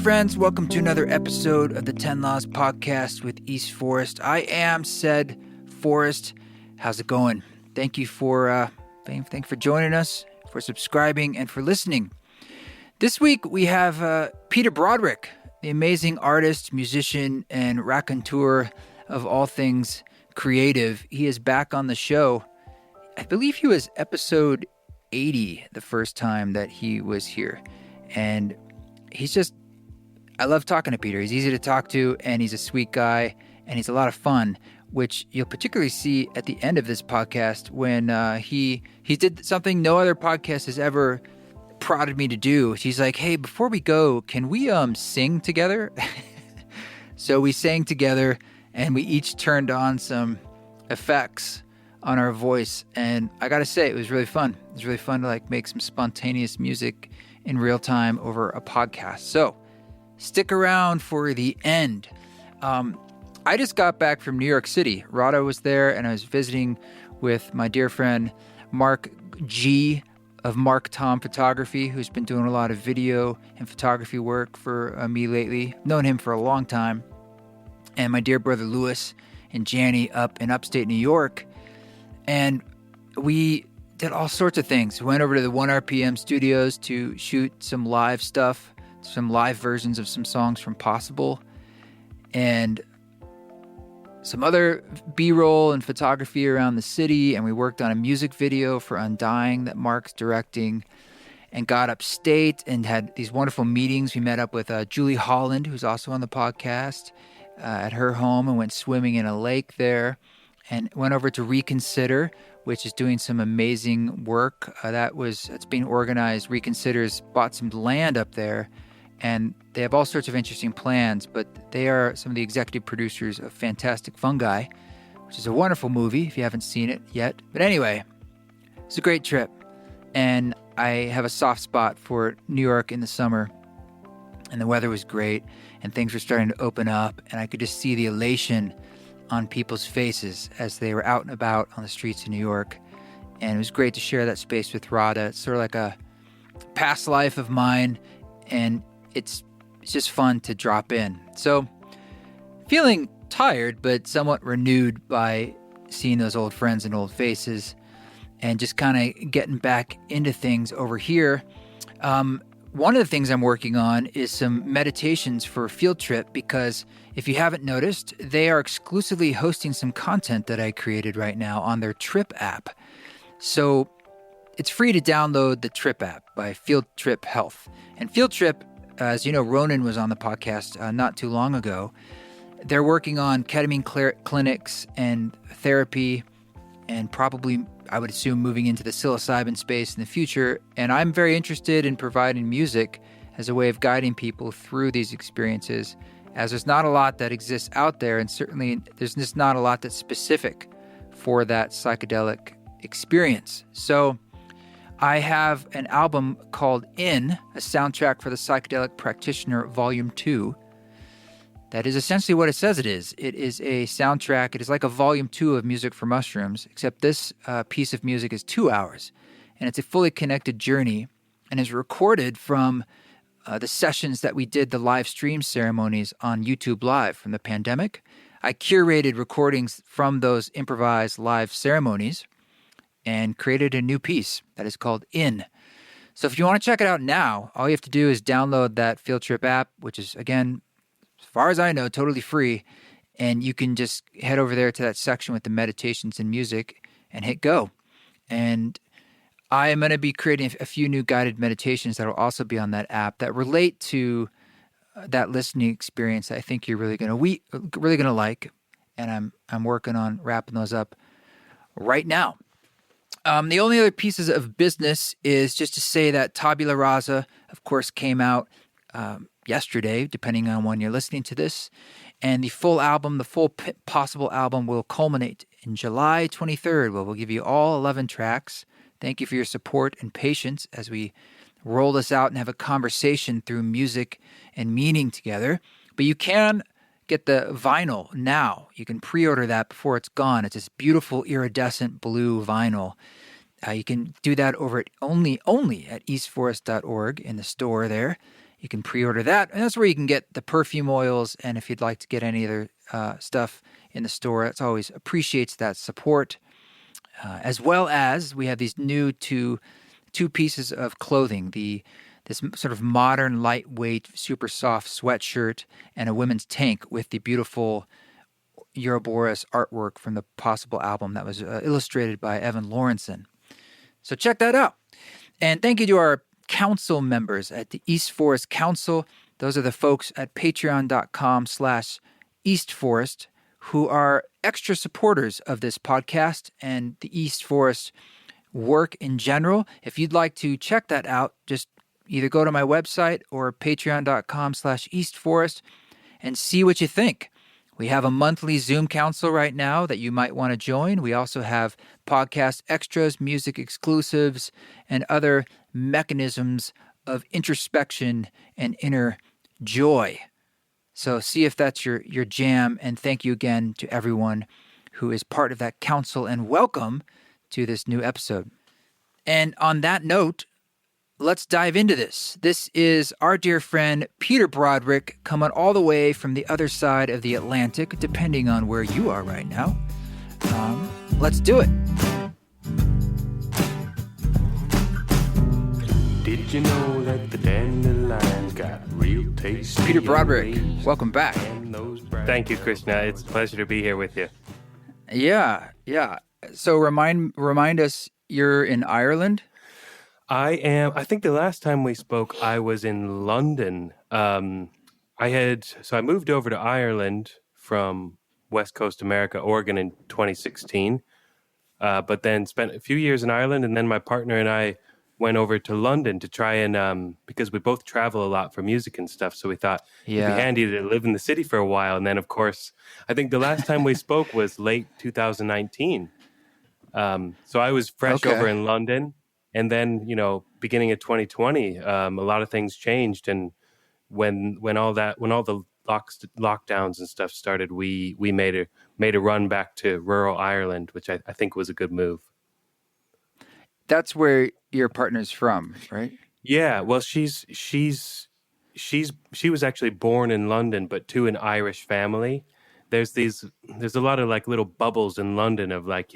friends. Welcome to another episode of the 10 Laws Podcast with East Forest. I am said Forest. How's it going? Thank you for joining us, for subscribing, and for listening. This week we have Peter Broderick, the amazing artist, musician, and raconteur of all things creative. He is back on the show. I believe he was episode 80 the first time that he was here. And I love talking to Peter. He's easy to talk to, and he's a sweet guy, and he's a lot of fun, which you'll particularly see at the end of this podcast when he did something no other podcast has ever prodded me to do. He's like, hey, before we go, can we sing together? So we sang together, and we each turned on some effects on our voice, and I gotta say, it was really fun. It was really fun to make some spontaneous music in real time over a podcast. So stick around for the end. I just got back from New York City. Rada was there, and I was visiting with my dear friend Mark G. of Mark Tom Photography, who's been doing a lot of video and photography work for me lately. I've known him for a long time. And my dear brother Louis and Janny up in upstate New York. And we did all sorts of things. We went over to the 1RPM studios to shoot some live stuff, some live versions of some songs from Possible, and some other B-roll and photography around the city. And we worked on a music video for Undying that Mark's directing, and got upstate and had these wonderful meetings. We met up with Julie Holland, who's also on the podcast, at her home, and went swimming in a lake there, and went over to Reconsider, which is doing some amazing work. It's being organized. Reconsider's bought some land up there, and they have all sorts of interesting plans, but they are some of the executive producers of Fantastic Fungi, which is a wonderful movie if you haven't seen it yet. But anyway, it's a great trip, and I have a soft spot for New York in the summer, and the weather was great, and things were starting to open up, and I could just see the elation on people's faces as they were out and about on the streets of New York. And it was great to share that space with Rada. It's sort of like a past life of mine, and it's just fun to drop in. So feeling tired, but somewhat renewed by seeing those old friends and old faces, and just kind of getting back into things over here. One of the things I'm working on is some meditations for Field Trip, because if you haven't noticed, they are exclusively hosting some content that I created right now on their Trip app. So it's free to download the Trip app by Field Trip Health. And Field Trip, as you know, Ronan was on the podcast not too long ago. They're working on ketamine clinics and therapy, and probably, I would assume, moving into the psilocybin space in the future. And I'm very interested in providing music as a way of guiding people through these experiences, as there's not a lot that exists out there, and certainly there's just not a lot that's specific for that psychedelic experience. So I have an album called In, a soundtrack for the Psychedelic Practitioner, Volume 2. That is essentially what it says it is. It is a soundtrack. It is like a volume 2 of Music for Mushrooms, except this piece of music is 2 hours, and it's a fully connected journey, and is recorded from the sessions that we did, the live stream ceremonies on YouTube Live from the pandemic. I curated recordings from those improvised live ceremonies and created a new piece that is called In. So if you want to check it out now, all you have to do is download that Field Trip app, which is, again, as far as I know, totally free, and you can just head over there to that section with the meditations and music and hit go. And I am going to be creating a few new guided meditations that will also be on that app that relate to that listening experience that I think you're really going to like, and I'm working on wrapping those up right now. The only other pieces of business is just to say that Tabula Rasa, of course, came out yesterday, depending on when you're listening to this. And the full album, the full Possible album, will culminate in July 23rd, where we'll give you all 11 tracks. Thank you for your support and patience as we roll this out and have a conversation through music and meaning together. But you can get the vinyl now. You can pre-order that before it's gone. It's this beautiful iridescent blue vinyl. You can do that over at only at eastforest.org in the store there. You can pre-order that, and that's where you can get the perfume oils. And if you'd like to get any other stuff in the store, it's always appreciates that support. As well as we have these new two pieces of clothing: this sort of modern, lightweight, super soft sweatshirt and a women's tank with the beautiful Ouroboros artwork from the Possible album that was illustrated by Evan Lawrenson. So check that out. And thank you to our council members at the East Forest Council. Those are the folks at patreon.com/eastforest who are extra supporters of this podcast and the East Forest work in general. If you'd like to check that out, just either go to my website or patreon.com/eastforest and see what you think. We have a monthly Zoom council right now that you might want to join. We also have podcast extras, music exclusives, and other mechanisms of introspection and inner joy. So see if that's your jam. And thank you again to everyone who is part of that council, and welcome to this new episode. And on that note, let's dive into this. This is our dear friend Peter Broderick coming all the way from the other side of the Atlantic, depending on where you are right now. Let's do it. Did you know that the dandelions got real tasty? Peter Broderick, welcome back. Thank you, Krishna. It's a pleasure to be here with you. Yeah. So remind us, you're in Ireland? I am. I think the last time we spoke, I was in London. I moved over to Ireland from West Coast America, Oregon in 2016, but then spent a few years in Ireland, and then my partner and I went over to London to try and, because we both travel a lot for music and stuff, so we thought it'd be handy to live in the city for a while. And then, of course, I think the last time we spoke was late 2019. So I was fresh over in London. And then, beginning of 2020, a lot of things changed. And when all the lockdowns and stuff started, we made a run back to rural Ireland, which I think was a good move. That's where your partner's from, right? Yeah. Well, she was actually born in London, but to an Irish family. There's a lot of like little bubbles in London of like,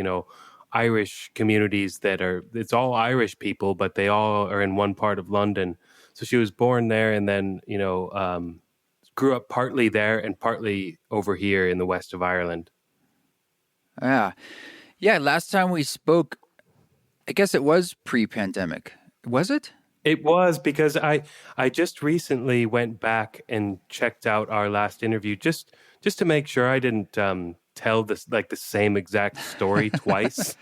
Irish communities it's all Irish people, but they all are in one part of London. So she was born there and then, grew up partly there and partly over here in the west of Ireland. Yeah. Last time we spoke, I guess it was pre-pandemic. Was it? It was, because I just recently went back and checked out our last interview just to make sure I didn't, tell this like the same exact story twice.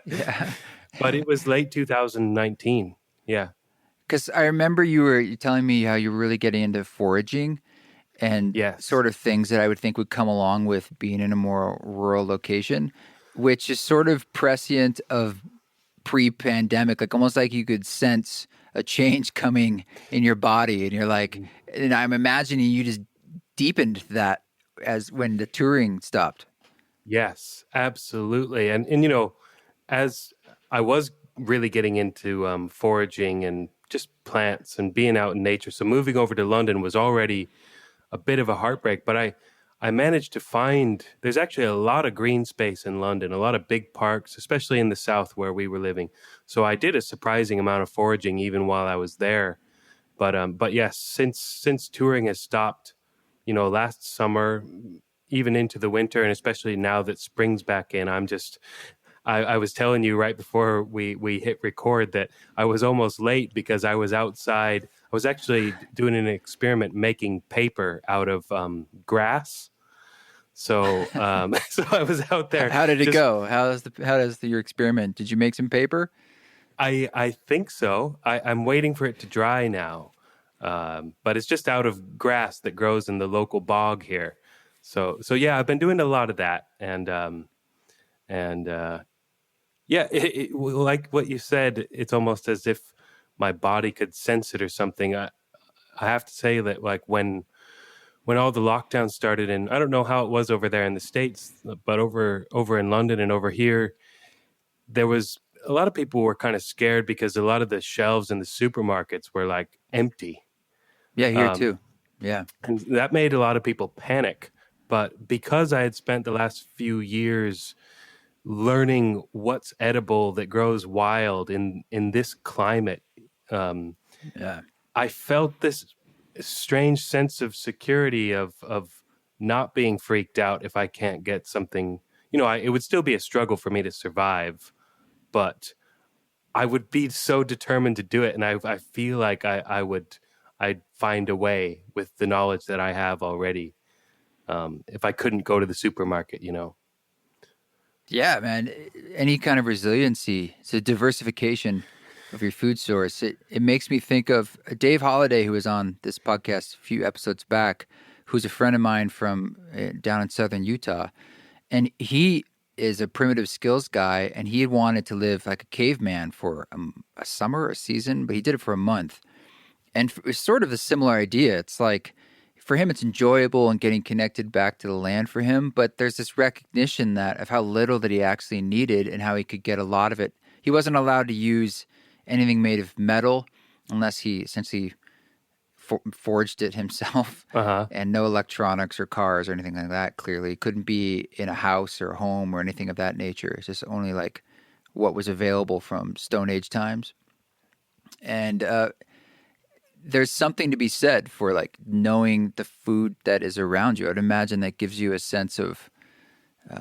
Yeah. But it was late 2019. Yeah. Because I remember you were telling me how you were really getting into foraging and sort of things that I would think would come along with being in a more rural location, which is sort of prescient of pre-pandemic, like almost like you could sense a change coming in your body. And you're like, and I'm imagining you just deepened that as when the touring stopped. Yes, absolutely. And as I was really getting into foraging and just plants and being out in nature, so moving over to London was already a bit of a heartbreak, but I managed to find there's actually a lot of green space in London, a lot of big parks, especially in the south where we were living. So I did a surprising amount of foraging even while I was there. But yes, since touring has stopped, last summer, even into the winter, and especially now that spring's back in, I was telling you right before we hit record that I was almost late because I was outside. I was actually doing an experiment making paper out of grass. So so I was out there. How did it go? How does your experiment? Did you make some paper? I think so. I'm waiting for it to dry now. But it's just out of grass that grows in the local bog here. So yeah, I've been doing a lot of that, and like what you said, it's almost as if my body could sense it or something. I have to say that like when all the lockdowns started, and I don't know how it was over there in the States, but over in London and over here, there was a lot of people were kind of scared because a lot of the shelves in the supermarkets were like empty. Yeah, here too. Yeah. And that made a lot of people panic. But because I had spent the last few years learning what's edible that grows wild in this climate, Yeah. I felt this strange sense of security of not being freaked out if I can't get something. It would still be a struggle for me to survive, but I would be so determined to do it, and I feel like I'd find a way with the knowledge that I have already. If I couldn't go to the supermarket, Yeah, man. Any kind of resiliency, it's a diversification of your food source. It makes me think of Dave Holliday, who was on this podcast a few episodes back, who's a friend of mine from down in southern Utah. And he is a primitive skills guy, and he had wanted to live like a caveman for a summer, a season, but he did it for a month. And it's sort of a similar idea. It's like, for him, it's enjoyable and getting connected back to the land for him. But there's this recognition that of how little that he actually needed and how he could get a lot of it. He wasn't allowed to use anything made of metal unless he essentially forged it himself, and no electronics or cars or anything like that. Clearly, couldn't be in a house or a home or anything of that nature. It's just only like what was available from Stone Age times. And there's something to be said for like knowing the food that is around you. I'd imagine that gives you a sense of,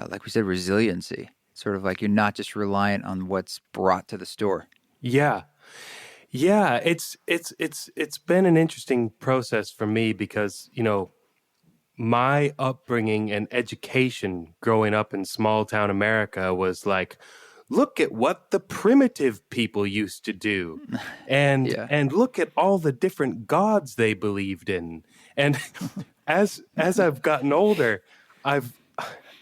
like we said, resiliency. Sort of like you're not just reliant on what's brought to the store. Yeah. Yeah, it's been an interesting process for me because, my upbringing and education growing up in small town America was like, look at what the primitive people used to do, and look at all the different gods they believed in. And as I've gotten older, I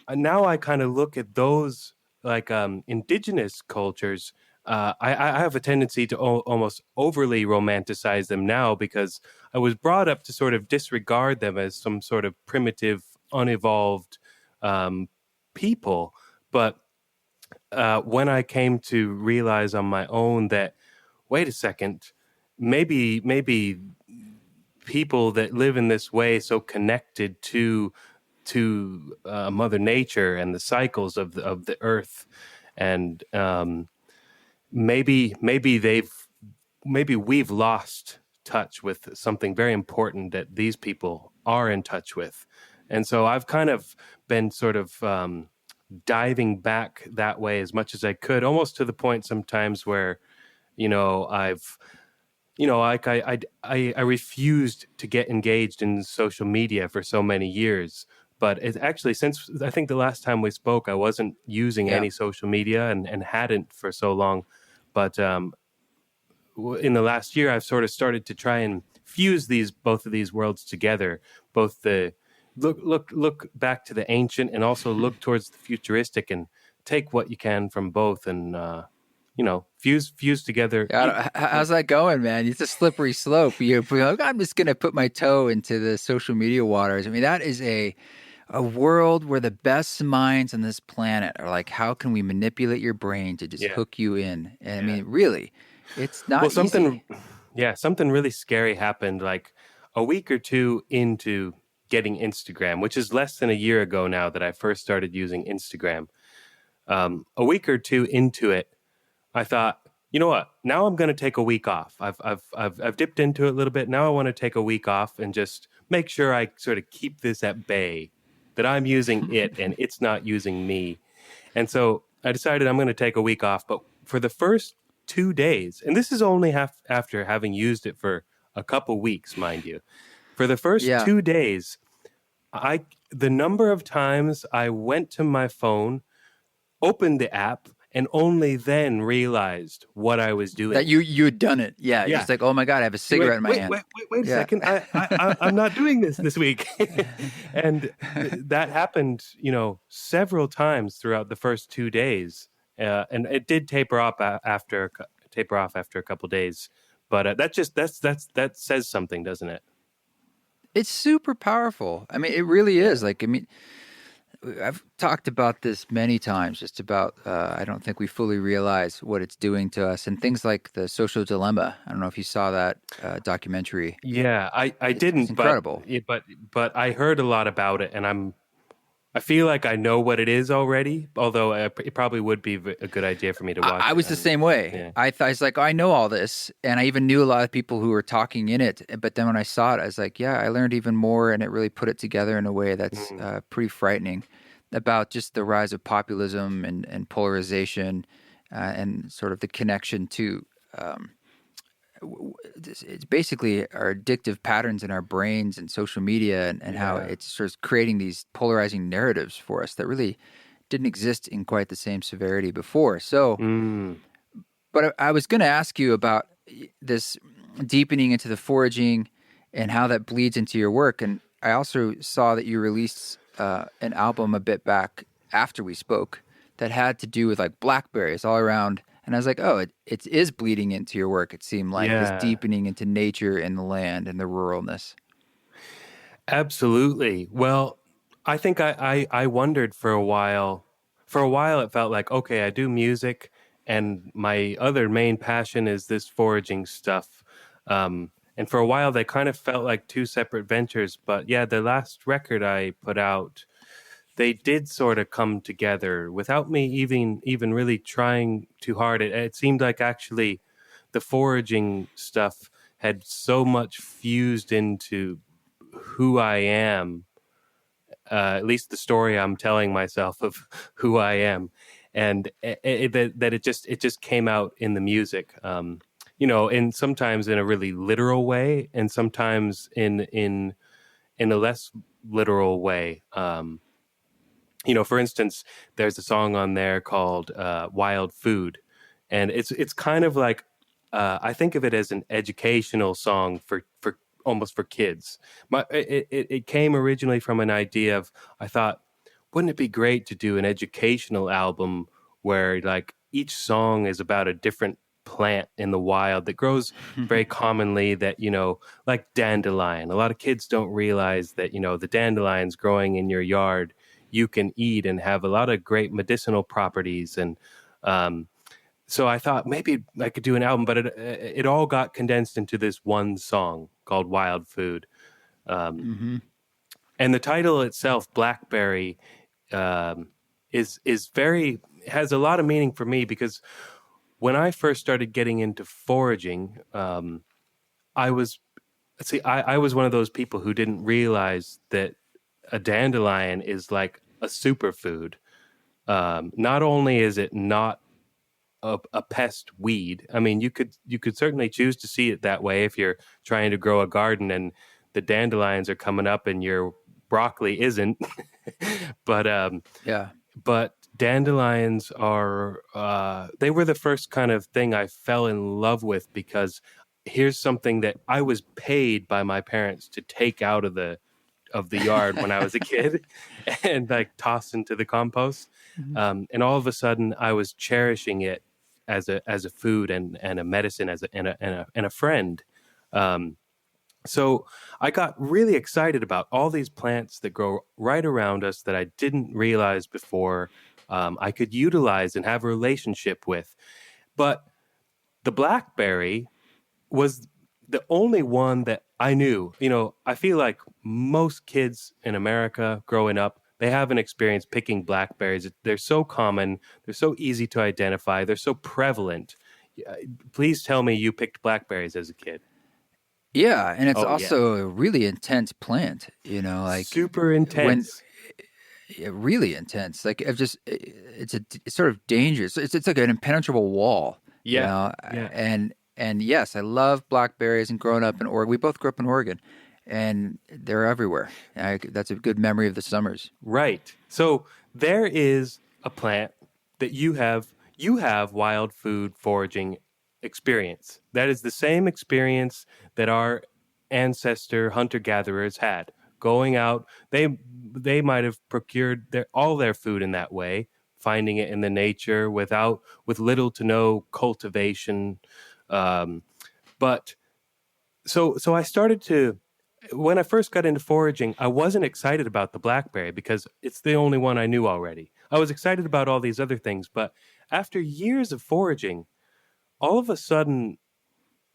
kind of look at those like indigenous cultures. I have a tendency to almost overly romanticize them now because I was brought up to sort of disregard them as some sort of primitive, unevolved people. But when I came to realize on my own that, wait a second, maybe people that live in this way, so connected to Mother Nature and the cycles of the earth, and maybe we've lost touch with something very important that these people are in touch with. And so I've kind of been sort of diving back that way as much as I could, almost to the point sometimes where, I refused to get engaged in social media for so many years. But it's actually, since I think the last time we spoke, I wasn't using any social media and hadn't for so long. But in the last year, I've sort of started to try and fuse both of these worlds together. Both the look back to the ancient and also look towards the futuristic, and take what you can from both and fuse together. How's that going, man? It's a slippery slope. You're like, I'm just going to put my toe into the social media waters. I mean, that is a world where the best minds on this planet are like, how can we manipulate your brain to just hook you in? And I mean, really, it's not easy. Something really scary happened like a week or two into getting Instagram, which is less than a year ago now that I first started using Instagram. A week or two into it, I thought, you know what? Now I'm going to take a week off. I've dipped into it a little bit. Now I want to take a week off and just make sure I sort of keep this at bay, that I'm using it and it's not using me. And so I decided I'm going to take a week off. But for the first 2 days, and this is only after having used it for a couple weeks, mind you, for the first 2 days, the number of times I went to my phone, opened the app, and only then realized what I was doing. That you had done it. Yeah. It's like, oh my God, I have a cigarette in my hand. Wait a second. I'm not doing this week. And that happened, several times throughout the first 2 days. And it did taper off after a couple of days. But that says something, doesn't it? It's super powerful. I mean, it really is. Like, I mean, I've talked about this many times, just about I don't think we fully realize what it's doing to us, and things like the social dilemma. I don't know if you saw that documentary. Yeah, I It's didn't, incredible. but I heard a lot about it, and I feel like I know what it is already. Although it probably would be a good idea for me to watch. I was the same way. Yeah. I thought, I was like, oh, I know all this, and I even knew a lot of people who were talking in it. But then when I saw it, I was like, yeah, I learned even more, and it really put it together in a way that's pretty frightening about just the rise of populism and polarization, and sort of the connection to. It's basically our addictive patterns in our brains and social media, and how it's sort of creating these polarizing narratives for us that really didn't exist in quite the same severity before. So, but I was going to ask you about this deepening into the foraging and how that bleeds into your work. And I also saw that you released an album a bit back after we spoke that had to do with like blackberries all around. And I was like, oh, it is bleeding into your work. It seemed like this deepening into nature and the land and the ruralness. Absolutely. Well, I think I wondered for a while. For a while, it felt like, okay, I do music, and my other main passion is this foraging stuff. And for a while, they kind of felt like two separate ventures. But yeah, the last record I put out, they did sort of come together without me even really trying too hard. It seemed like actually the foraging stuff had so much fused into who I am, at least the story I'm telling myself of who I am, and that it just came out in the music. And sometimes in a really literal way, and sometimes in a less literal way. For instance, there's a song on there called "Wild Food," and it's kind of like I think of it as an educational song for almost for kids. It came originally from an idea of, I thought, wouldn't it be great to do an educational album where like each song is about a different plant in the wild that grows very commonly, that like dandelion. A lot of kids don't realize that the dandelions growing in your yard you can eat and have a lot of great medicinal properties. And so I thought maybe I could do an album, but it all got condensed into this one song called Wild Food. And the title itself, Blackberry, has a lot of meaning for me, because when I first started getting into foraging, I was one of those people who didn't realize that a dandelion is like a superfood. Not only is it not a pest weed. I mean, you could certainly choose to see it that way if you're trying to grow a garden and the dandelions are coming up and your broccoli isn't. But dandelions are they were the first kind of thing I fell in love with, because here's something that I was paid by my parents to take out of the yard when I was a kid and like toss into the compost. And all of a sudden I was cherishing it as a food and a medicine, and a friend. So I got really excited about all these plants that grow right around us that I didn't realize before I could utilize and have a relationship with. But the blackberry was the only one that I knew. I feel like most kids in America growing up, they haven't experienced picking blackberries. They're so common. They're so easy to identify. They're so prevalent. Please tell me you picked blackberries as a kid. Yeah, and it's also a really intense plant, like super intense. Really intense. Like it's sort of dangerous. It's like an impenetrable wall. Yeah. And yes, I love blackberries. And growing up in Oregon, we both grew up in Oregon, and they're everywhere. That's a good memory of the summers. Right. So there is a plant that you have wild food foraging experience. That is the same experience that our ancestor hunter-gatherers had. Going out, they might have procured all their food in that way, finding it in the nature with little to no cultivation. But so I started to when I first got into foraging, I wasn't excited about the blackberry because it's the only one I knew already. I was excited about all these other things, but after years of foraging, all of a sudden,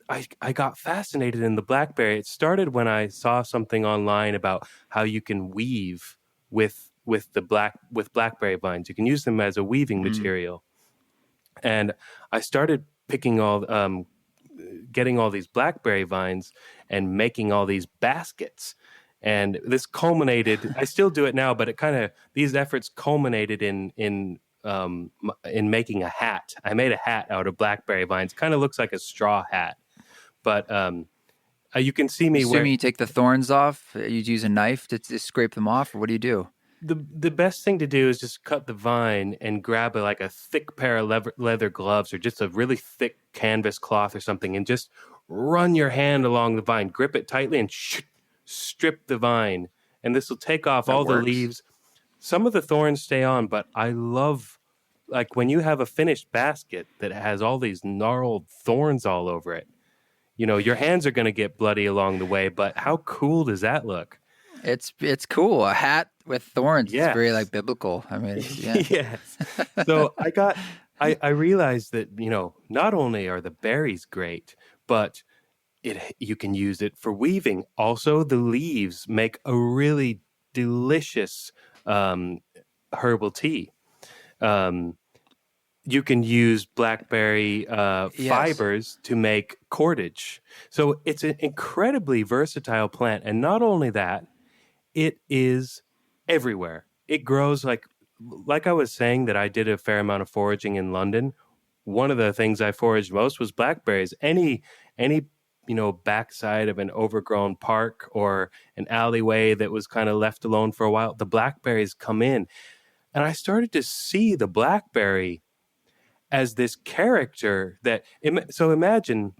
I got fascinated in the blackberry. It started when I saw something online about how you can weave with blackberry vines. You can use them as a weaving material, and I started getting all these blackberry vines and making all these baskets. And this culminated. I still do it now, but these efforts culminated in making a hat. I made a hat out of blackberry vines. Kind of looks like a straw hat, but you can see me. Assuming you take the thorns off, you use a knife to scrape them off, or what do you do? The best thing to do is just cut the vine and grab a thick pair of leather gloves or just a really thick canvas cloth or something, and just run your hand along the vine, grip it tightly, and strip the vine. And this will take off all the leaves. Some of the thorns stay on, but I love, like, when you have a finished basket that has all these gnarled thorns all over it. Your hands are going to get bloody along the way, but how cool does that look? It's cool. A hat with thorns. Yes. It's very biblical. I mean, yeah. Yes. So I realized that, not only are the berries great, but you can use it for weaving. Also, the leaves make a really delicious herbal tea. You can use blackberry fibers to make cordage. So it's an incredibly versatile plant. And not only that, it is everywhere. It grows like I was saying that I did a fair amount of foraging in London. One of the things I foraged most was blackberries. Any backside of an overgrown park or an alleyway that was kind of left alone for a while, the blackberries come in. And I started to see the blackberry as this character so imagine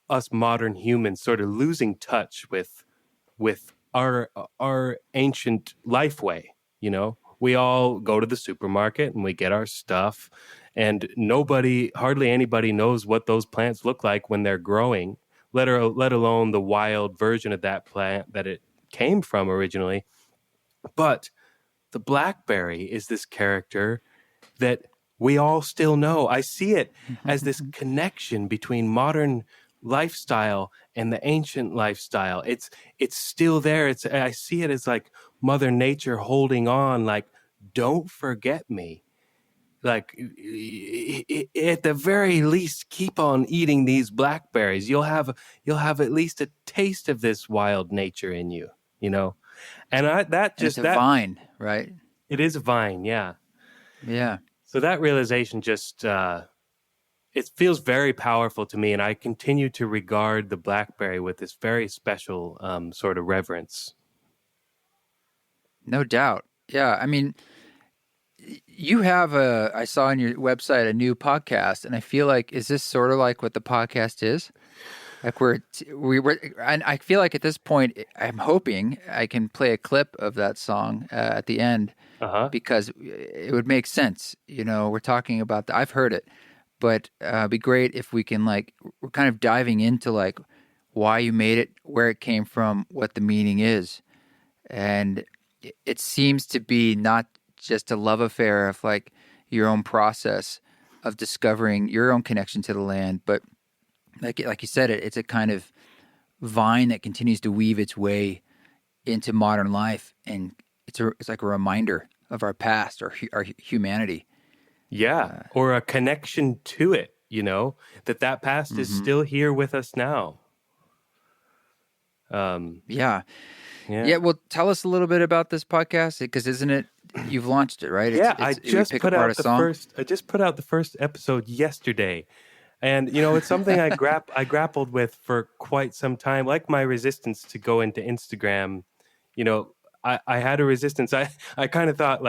us modern humans sort of losing touch with our ancient life way. We all go to the supermarket and we get our stuff, and hardly anybody knows what those plants look like when they're growing, let alone the wild version of that plant that it came from originally. But the blackberry is this character that we all still know. I see it as this connection between modern lifestyle and the ancient lifestyle. It's still there. I see it as like Mother Nature holding on, like, don't forget me. Like, at the very least, keep on eating these blackberries. You'll have at least a taste of this wild nature in you, And it's a vine, right? It is a vine, yeah. Yeah. So that realization just it feels very powerful to me, and I continue to regard the blackberry with this very special sort of reverence. No doubt. Yeah. I mean, you have I saw on your website a new podcast, and I feel like, is this sort of like what the podcast is? Like and I feel like at this point, I'm hoping I can play a clip of that song at the end, because it would make sense. We're talking about I've heard it, but it'd be great if we can, we're kind of diving into why you made it, where it came from, what the meaning is. And it seems to be not just a love affair of your own process of discovering your own connection to the land, but like you said, it's a kind of vine that continues to weave its way into modern life, and it's like a reminder of our past or our humanity. Yeah, or a connection to it, that past is still here with us now. Yeah. Well, tell us a little bit about this podcast, because isn't it? You've launched it, right? I just put out the first episode yesterday, and it's something I grappled with for quite some time. Like my resistance to go into Instagram, I had a resistance. I kind of thought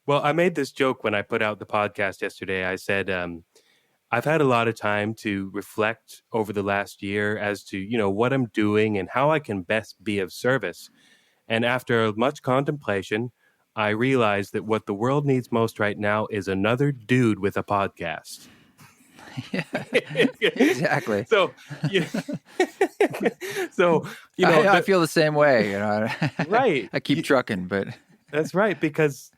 I made this joke when I put out the podcast yesterday. I said, I've had a lot of time to reflect over the last year as to, what I'm doing and how I can best be of service. And after much contemplation, I realized that what the world needs most right now is another dude with a podcast. Yeah, exactly. So, you so I feel the same way. right. I keep trucking, but That's right, because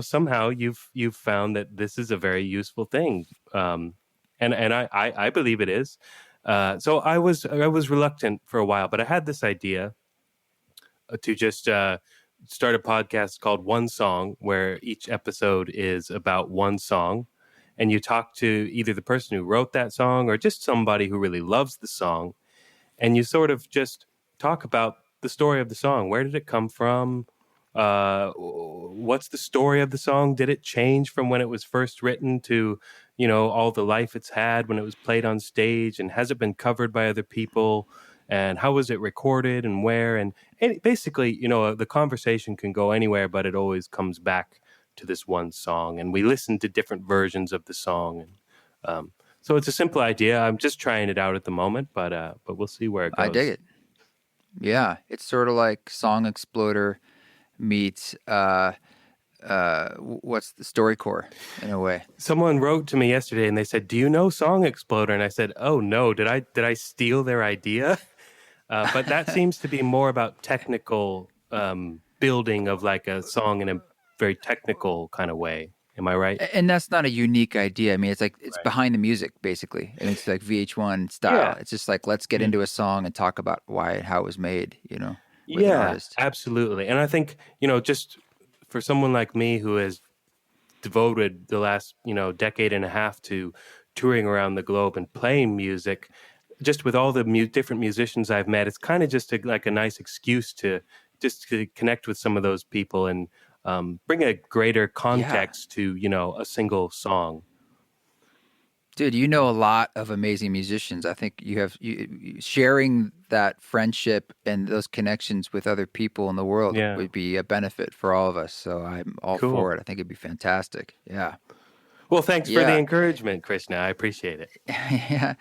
somehow you've found that this is a very useful thing, and I believe it is. So I was reluctant for a while, but I had this idea to just start a podcast called One Song, where each episode is about one song, and you talk to either the person who wrote that song or just somebody who really loves the song, and you sort of just talk about the story of the song. Where did it come from? What's the story of the song? Did it change from when it was first written to, all the life it's had when it was played on stage? And has it been covered by other people? And how was it recorded and where? And basically, the conversation can go anywhere, but it always comes back to this one song. And we listen to different versions of the song. And so it's a simple idea. I'm just trying it out at the moment, but we'll see where it goes. I dig it. Yeah, it's sort of like Song Exploder meets what's the StoryCorps in a way. Someone wrote to me yesterday and they said, "Do you know Song Exploder?" And I said, "Oh no, did I steal their idea?" But that seems to be more about technical building of like a song in a very technical kind of way. Am I right? And that's not a unique idea. I mean, it's like it's behind the music basically, and it's like VH1 style. Yeah. It's just like let's get into a song and talk about why and how it was made. With an Yeah, artist. absolutely. And I think just for someone like me who has devoted the last decade and a half to touring around the globe and playing music, just with all the different musicians I've met, it's kind of just like a nice excuse to just to connect with some of those people and bring a greater context to a single song. Dude, you know a lot of amazing musicians. I think you sharing that friendship and those connections with other people in the world would be a benefit for all of us. So I'm all for it. I think it'd be fantastic. Yeah. Well, thanks for the encouragement, Krishna. I appreciate it. Yeah.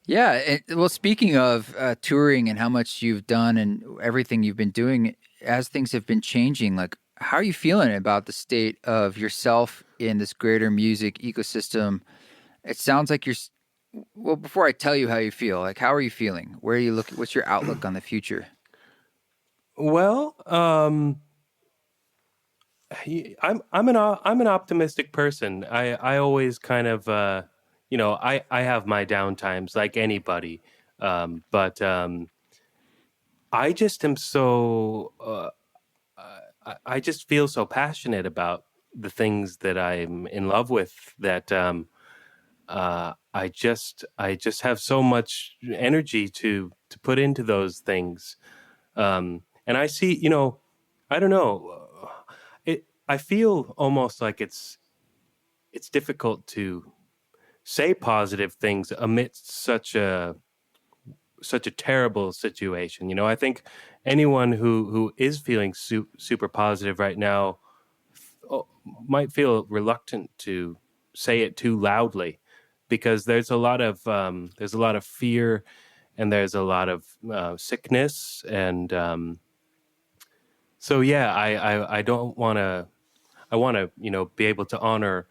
Yeah. Well, speaking of touring and how much you've done and everything you've been doing, as things have been changing, like how are you feeling about the state of yourself in this greater music ecosystem? It sounds like well, before I tell you how you feel, like how are you feeling? Where are you looking? What's your outlook on the future? Well, I'm an optimistic person. I always kind of I have my down times like anybody, but I just am so I just feel so passionate about the things that I'm in love with that I just have so much energy to put into those things, and I see I don't know. I feel almost like it's difficult to say positive things amidst such a terrible situation. I think anyone who is feeling super positive right now might feel reluctant to say it too loudly, because there's a lot of fear, and there's a lot of sickness, and so yeah, I don't want to. I want to be able to honor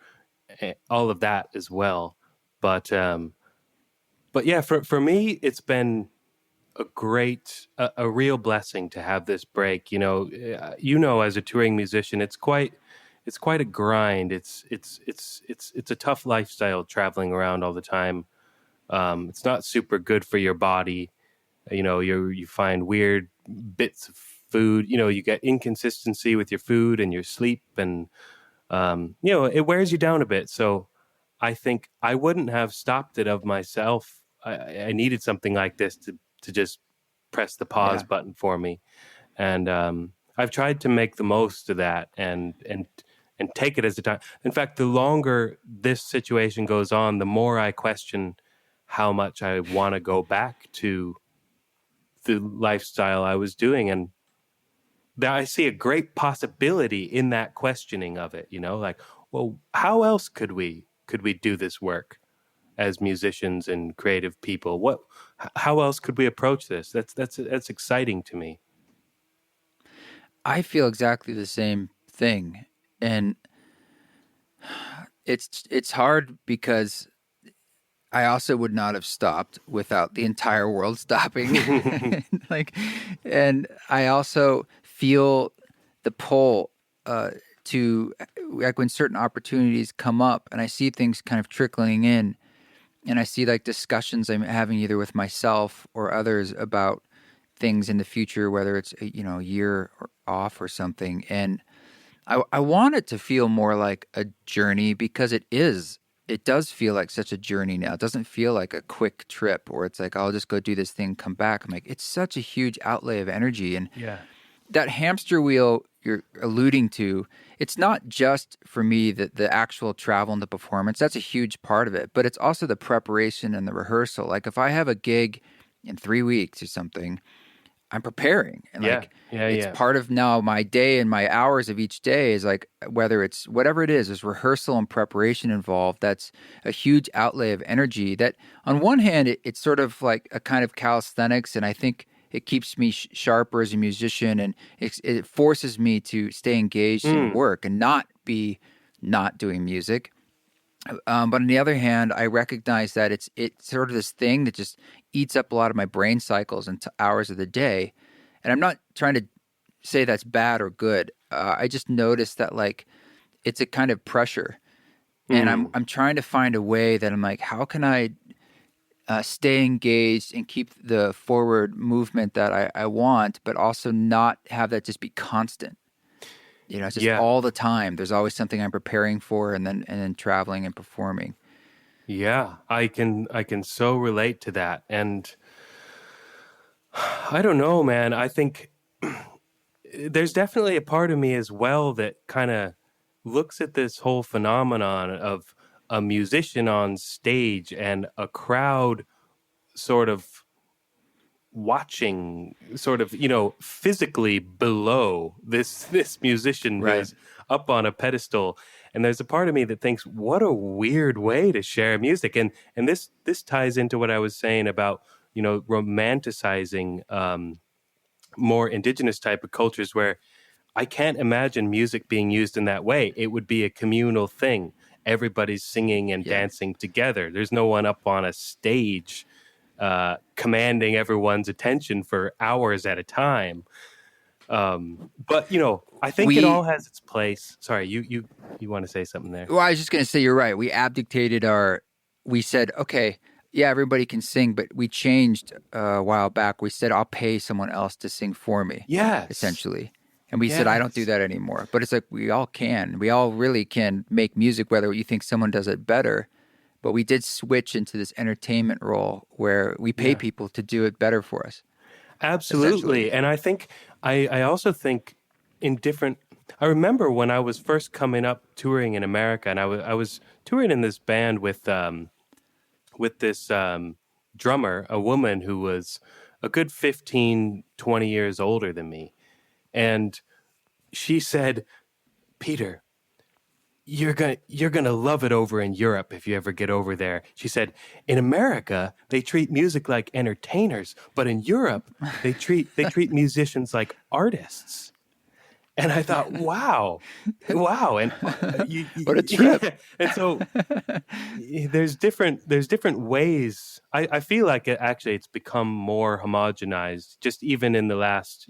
all of that as well, but yeah, for me, it's been a real blessing to have this break. As a touring musician, it's quite a grind. It's a tough lifestyle traveling around all the time. It's not super good for your body. You find weird bits of food. You get inconsistency with your food and your sleep, and it wears you down a bit. So I think I wouldn't have stopped it of myself. I needed something like this to just press the pause button for me, and I've tried to make the most of that and take it as a time. In fact, the longer this situation goes on, the more I question how much I want to go back to the lifestyle I was doing, and I see a great possibility in that questioning of it. Like, well, how else could we do this work as musicians and creative people? How else could we approach this? That's exciting to me. I feel exactly the same thing, and it's hard because I also would not have stopped without the entire world stopping. And I also feel the pull to, like, when certain opportunities come up and I see things kind of trickling in, and I see like discussions I'm having either with myself or others about things in the future, whether it's a year or off or something. And I want it to feel more like a journey, because it is. It does feel like such a journey now. It doesn't feel like a quick trip or it's like, I'll just go do this thing, come back. I'm like, it's such a huge outlay of energy. And that hamster wheel you're alluding to, it's not just for me the actual travel and the performance. That's a huge part of it, but it's also the preparation and the rehearsal. Like if I have a gig in 3 weeks or something, I'm preparing. And it's part of now my day, and my hours of each day is like, whether it's whatever it is, there's rehearsal and preparation involved. That's a huge outlay of energy that on one hand, it's sort of like a kind of calisthenics. And I think it keeps me sharper as a musician, and it forces me to stay engaged in work and not be not doing music. But on the other hand, I recognize that it's sort of this thing that just eats up a lot of my brain cycles and hours of the day. And I'm not trying to say that's bad or good. I just noticed that like it's a kind of pressure, and I'm trying to find a way that I'm like, how can I stay engaged and keep the forward movement that I want, but also not have that just be constant. It's just all the time. There's always something I'm preparing for, and then traveling and performing. Yeah, I can so relate to that. And I don't know, man. I think there's definitely a part of me as well that kind of looks at this whole phenomenon of a musician on stage and a crowd sort of watching, sort of, physically below this musician who's up on a pedestal. And there's a part of me that thinks, what a weird way to share music. And this ties into what I was saying about, romanticizing more indigenous type of cultures, where I can't imagine music being used in that way. It would be a communal thing. Everybody's singing and dancing together. There's no one up on a stage commanding everyone's attention for hours at a time. But I think it all has its place. Sorry, you want to say something there? Well, I was just going to say, you're right. We abdicated we said, okay, yeah, everybody can sing, but we changed a while back. We said, I'll pay someone else to sing for me. Yes. Essentially. And we said, I don't do that anymore. But it's like, we all can. We all really can make music, whether you think someone does it better. But we did switch into this entertainment role where we pay people to do it better for us. Absolutely. And I think, I also think I remember when I was first coming up touring in America, and I was touring in this band with this drummer, a woman who was a good 15, 20 years older than me. And she said, Peter, you're gonna love it over in Europe if you ever get over there. She said, in America, they treat music like entertainers, but in Europe, they treat musicians like artists. And I thought, wow, and what a trip! And so there's different ways. I feel like it's become more homogenized, just even in the last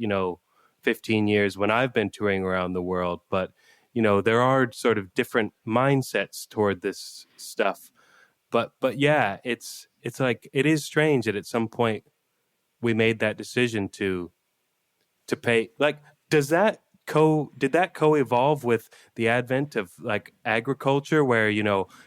15 years when I've been touring around the world. But there are sort of different mindsets toward this stuff. But yeah, it's like, it is strange that at some point we made that decision to pay. Like, did that co-evolve with the advent of like agriculture, where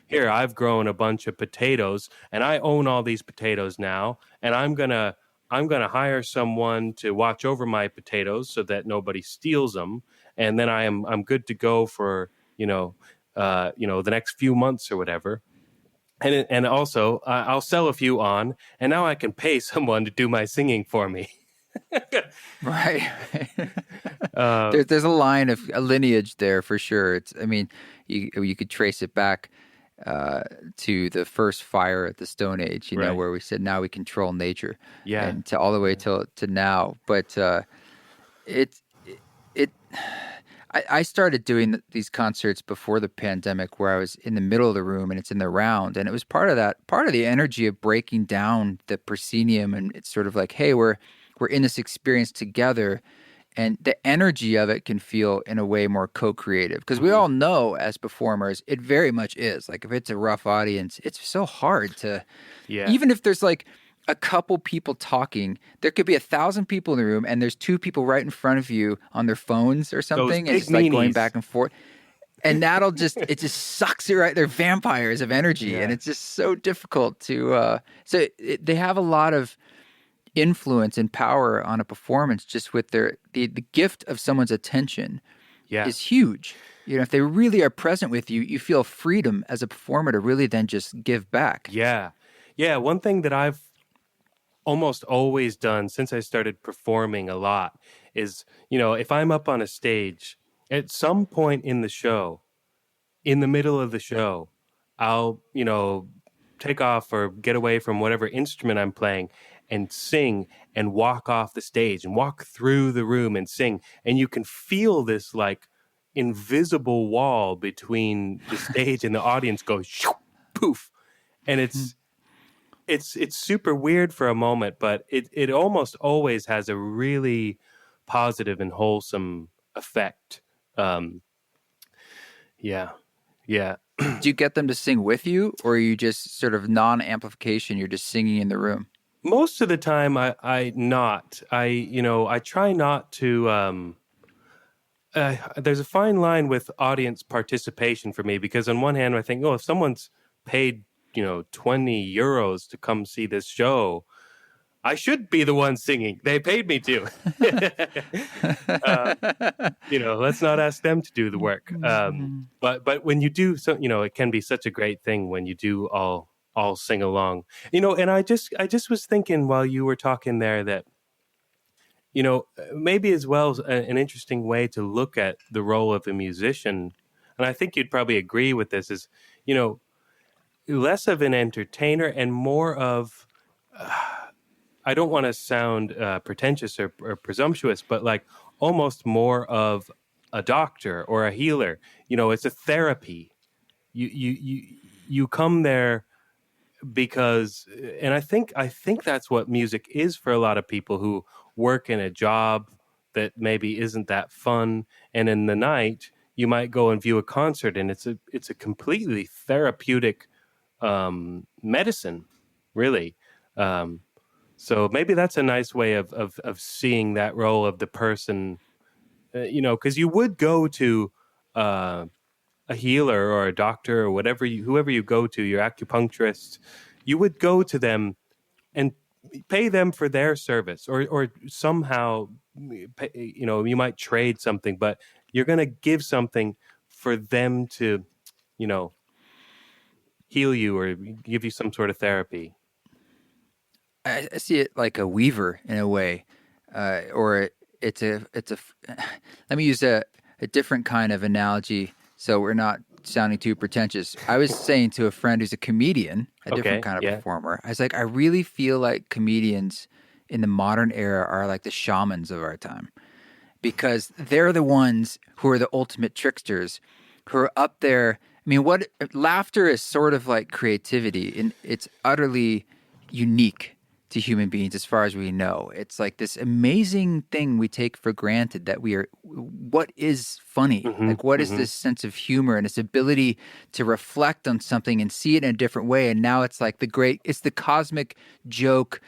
here I've grown a bunch of potatoes and I own all these potatoes now, and I'm gonna hire someone to watch over my potatoes so that nobody steals them, and then I'm good to go for the next few months or whatever. And also I'll sell a few on, and now I can pay someone to do my singing for me. Right. There's a lineage there for sure. You could trace it back to the first fire at the Stone Age, where we said now we control nature, and to all the way to now. But I started doing these concerts before the pandemic where I was in the middle of the room and it's in the round. And it was part of the energy of breaking down the proscenium. And it's sort of like, hey, we're in this experience together. And the energy of it can feel in a way more co-creative because we all know as performers, it very much is. Like if it's a rough audience, it's so hard to, even if there's like a couple people talking, there could be 1,000 people in the room and there's 2 people right in front of you on their phones or something. And it's like going back and forth. And it just sucks it right. They're vampires of energy. And it's just so difficult to, they have a lot of influence and power on a performance just with the gift of someone's attention is huge. You know, if they really are present with you, you feel freedom as a performer to really then just give back. Yeah. Yeah. One thing that I've almost always done since I started performing a lot is, you know, if I'm up on a stage at some point in the show, in the middle of the show, I'll, you know, take off or get away from whatever instrument I'm playing and sing and walk off the stage and walk through the room and sing. And you can feel this like invisible wall between the stage and the audience go shoo, poof. And it's super weird for a moment, but it almost always has a really positive and wholesome effect. Yeah. Do you get them to sing with you, or are you just sort of non-amplification? You're just singing in the room? Most of the time, I try not to. There's a fine line with audience participation for me because on one hand, I think, if someone's paid, 20 euros to come see this show, I should be the one singing. They paid me to. Let's not ask them to do the work. But when you do, so it can be such a great thing when you do all sing along. And I just was thinking while you were talking there that, maybe as well an interesting way to look at the role of a musician, and I think you'd probably agree with this, is, less of an entertainer and more of, I don't want to sound pretentious or presumptuous, but like almost more of a doctor or a healer. It's a therapy. You come there because, and I think that's what music is for a lot of people who work in a job that maybe isn't that fun, and in the night you might go and view a concert, and it's a completely therapeutic medicine, really. So maybe that's a nice way of seeing that role of the person, because you would go to a healer or a doctor or whoever you go to, your acupuncturist, you would go to them and pay them for their service, or somehow, you might trade something, but you're going to give something for them to, heal you or give you some sort of therapy. I see it like a weaver in a way, or it's a. Let me use a different kind of analogy, so we're not sounding too pretentious. I was saying to a friend who's a comedian, a different kind of performer. I was like, I really feel like comedians in the modern era are like the shamans of our time, because they're the ones who are the ultimate tricksters, who are up there. I mean, laughter is sort of like creativity, and it's utterly unique to human beings as far as we know. It's like this amazing thing we take for granted that what is funny? Like what is this sense of humor and this ability to reflect on something and see it in a different way? And now it's like it's the cosmic joke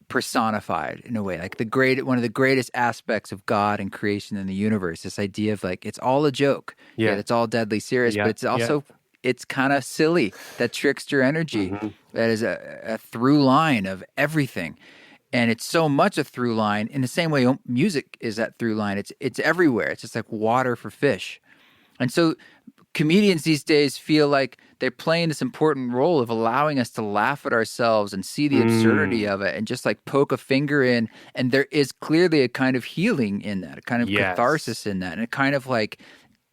personified in a way, like one of the greatest aspects of God and creation in the universe, this idea of like, it's all a joke. Yeah. It's all deadly serious, but it's also, it's kind of silly, that trickster energy that is a through line of everything. And it's so much a through line in the same way music is that through line. It's everywhere. It's just like water for fish. And so comedians these days feel like they're playing this important role of allowing us to laugh at ourselves and see the absurdity of it and just like poke a finger in. And there is clearly a kind of healing in that, a kind of catharsis in that, and a kind of like,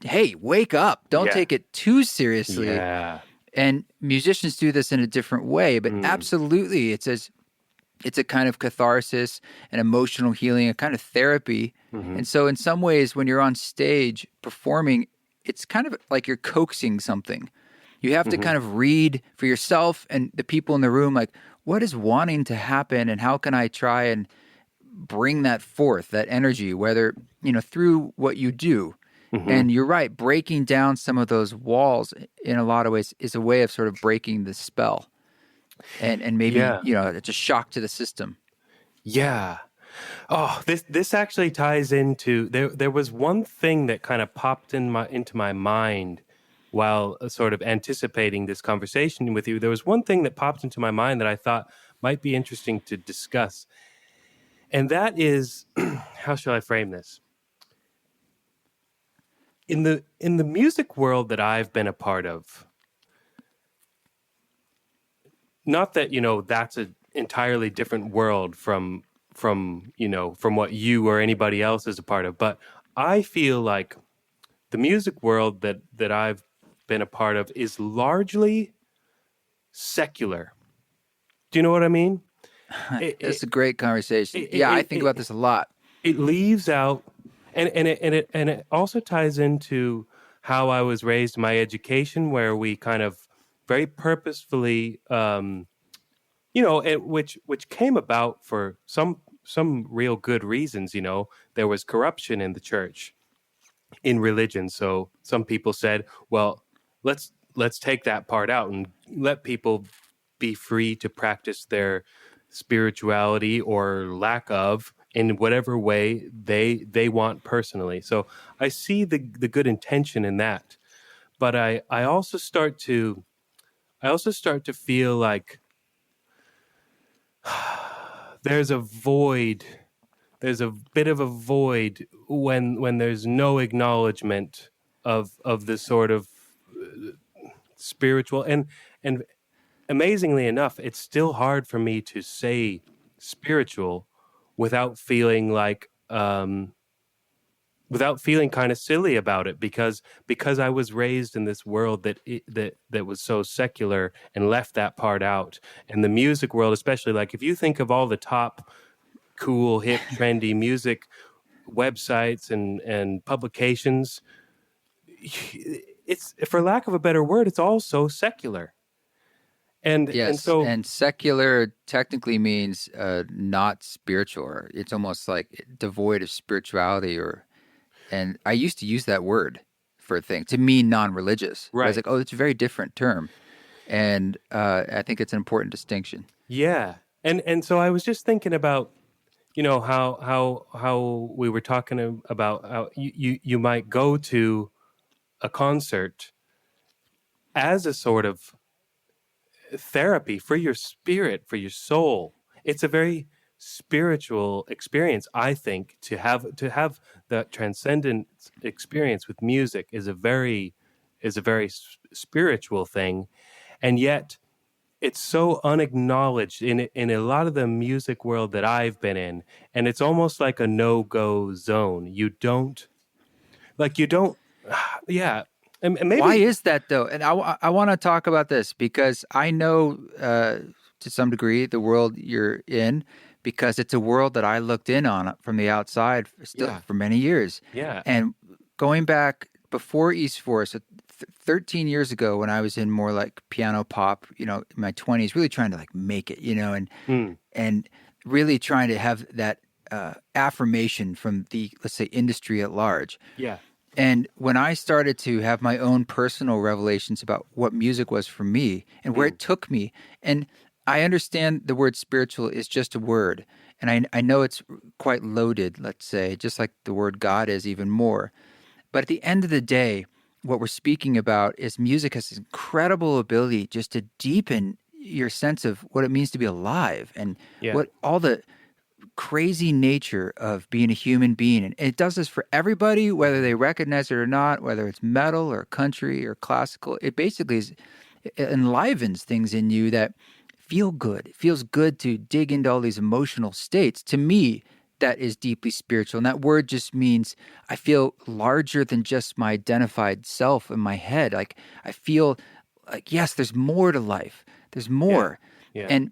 hey, wake up. Don't take it too seriously. Yeah. And musicians do this in a different way, but absolutely, it's as It's a kind of catharsis, an emotional healing, a kind of therapy. And so in some ways, when you're on stage performing, it's kind of like you're coaxing something. You have to kind of read for yourself and the people in the room, like, what is wanting to happen and how can I try and bring that forth, that energy, whether, through what you do. And you're right, breaking down some of those walls in a lot of ways is a way of sort of breaking the spell. And maybe, it's a shock to the system. Yeah. Oh, this actually ties into there was one thing that kind of popped into my mind while sort of anticipating this conversation with you. There was one thing that popped into my mind that I thought might be interesting to discuss. And that is, how shall I frame this? In the music world that I've been a part of, not that, that's an entirely different world from what you or anybody else is a part of, but I feel like the music world that I've been a part of is largely secular. Do you know what I mean? It's a great conversation. I think about this a lot. It leaves out, and it also ties into how I was raised, my education, where we kind of very purposefully, which came about for some real good reasons. There was corruption in the church, in religion. So some people said, well, let's take that part out and let people be free to practice their spirituality or lack of in whatever way they want personally. So I see the good intention in that, but I also start to feel like there's a void. There's a bit of a void when there's no acknowledgement of the sort of spiritual, and amazingly enough, it's still hard for me to say spiritual without feeling like without feeling kind of silly about it, because I was raised in this world that was so secular and left that part out. And the music world, especially, like if you think of all the top cool, hip, trendy music websites and publications, it's, for lack of a better word, it's all so secular. And and secular technically means not spiritual, or it's almost like devoid of spirituality, and I used to use that word for a thing to mean non-religious. Right. I was like, oh, it's a very different term, and I think it's an important distinction. Yeah, and so I was just thinking about, how we were talking about how you might go to a concert as a sort of therapy for your spirit, for your soul. It's a very spiritual experience, I think. To have that transcendent experience with music is a very spiritual thing, and yet it's so unacknowledged in a lot of the music world that I've been in, and it's almost like a no-go zone. You don't, yeah. And maybe, why is that though? And I want to talk about this because I know to some degree the world you're in, because it's a world that I looked in on from the outside for many years. Yeah. And going back before East Forest, 13 years ago, when I was in more like piano pop, in my 20s, really trying to like make it, and really trying to have that affirmation from the, let's say, industry at large. Yeah. And when I started to have my own personal revelations about what music was for me and where it took me, and I understand the word spiritual is just a word, and I know it's quite loaded, let's say, just like the word God is even more. But at the end of the day, what we're speaking about is music has this incredible ability just to deepen your sense of what it means to be alive and what all the crazy nature of being a human being. And it does this for everybody, whether they recognize it or not, whether it's metal or country or classical. It basically it enlivens things in you that feel good. It feels good to dig into all these emotional states. To me, that is deeply spiritual. And that word just means I feel larger than just my identified self in my head. Like I feel like, yes, there's more to life. There's more. Yeah. And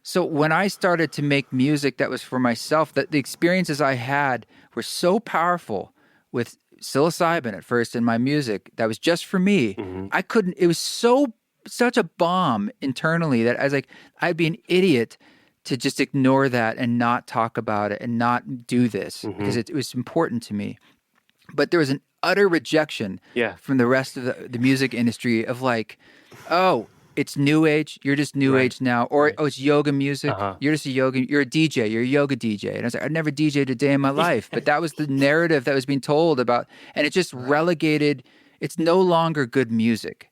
So when I started to make music that was for myself, that the experiences I had were so powerful with psilocybin at first in my music that was just for me. I couldn't, it was such a bomb internally that I was like, I'd be an idiot to just ignore that and not talk about it and not do this because it was important to me. But there was an utter rejection from the rest of the music industry of like, oh, it's new age. You're just new age now. Or, oh, it's yoga music. You're just you're a DJ. You're a yoga DJ. And I was like, I've never DJed a day in my life. But that was the narrative that was being told about. And it just relegated. It's no longer good music.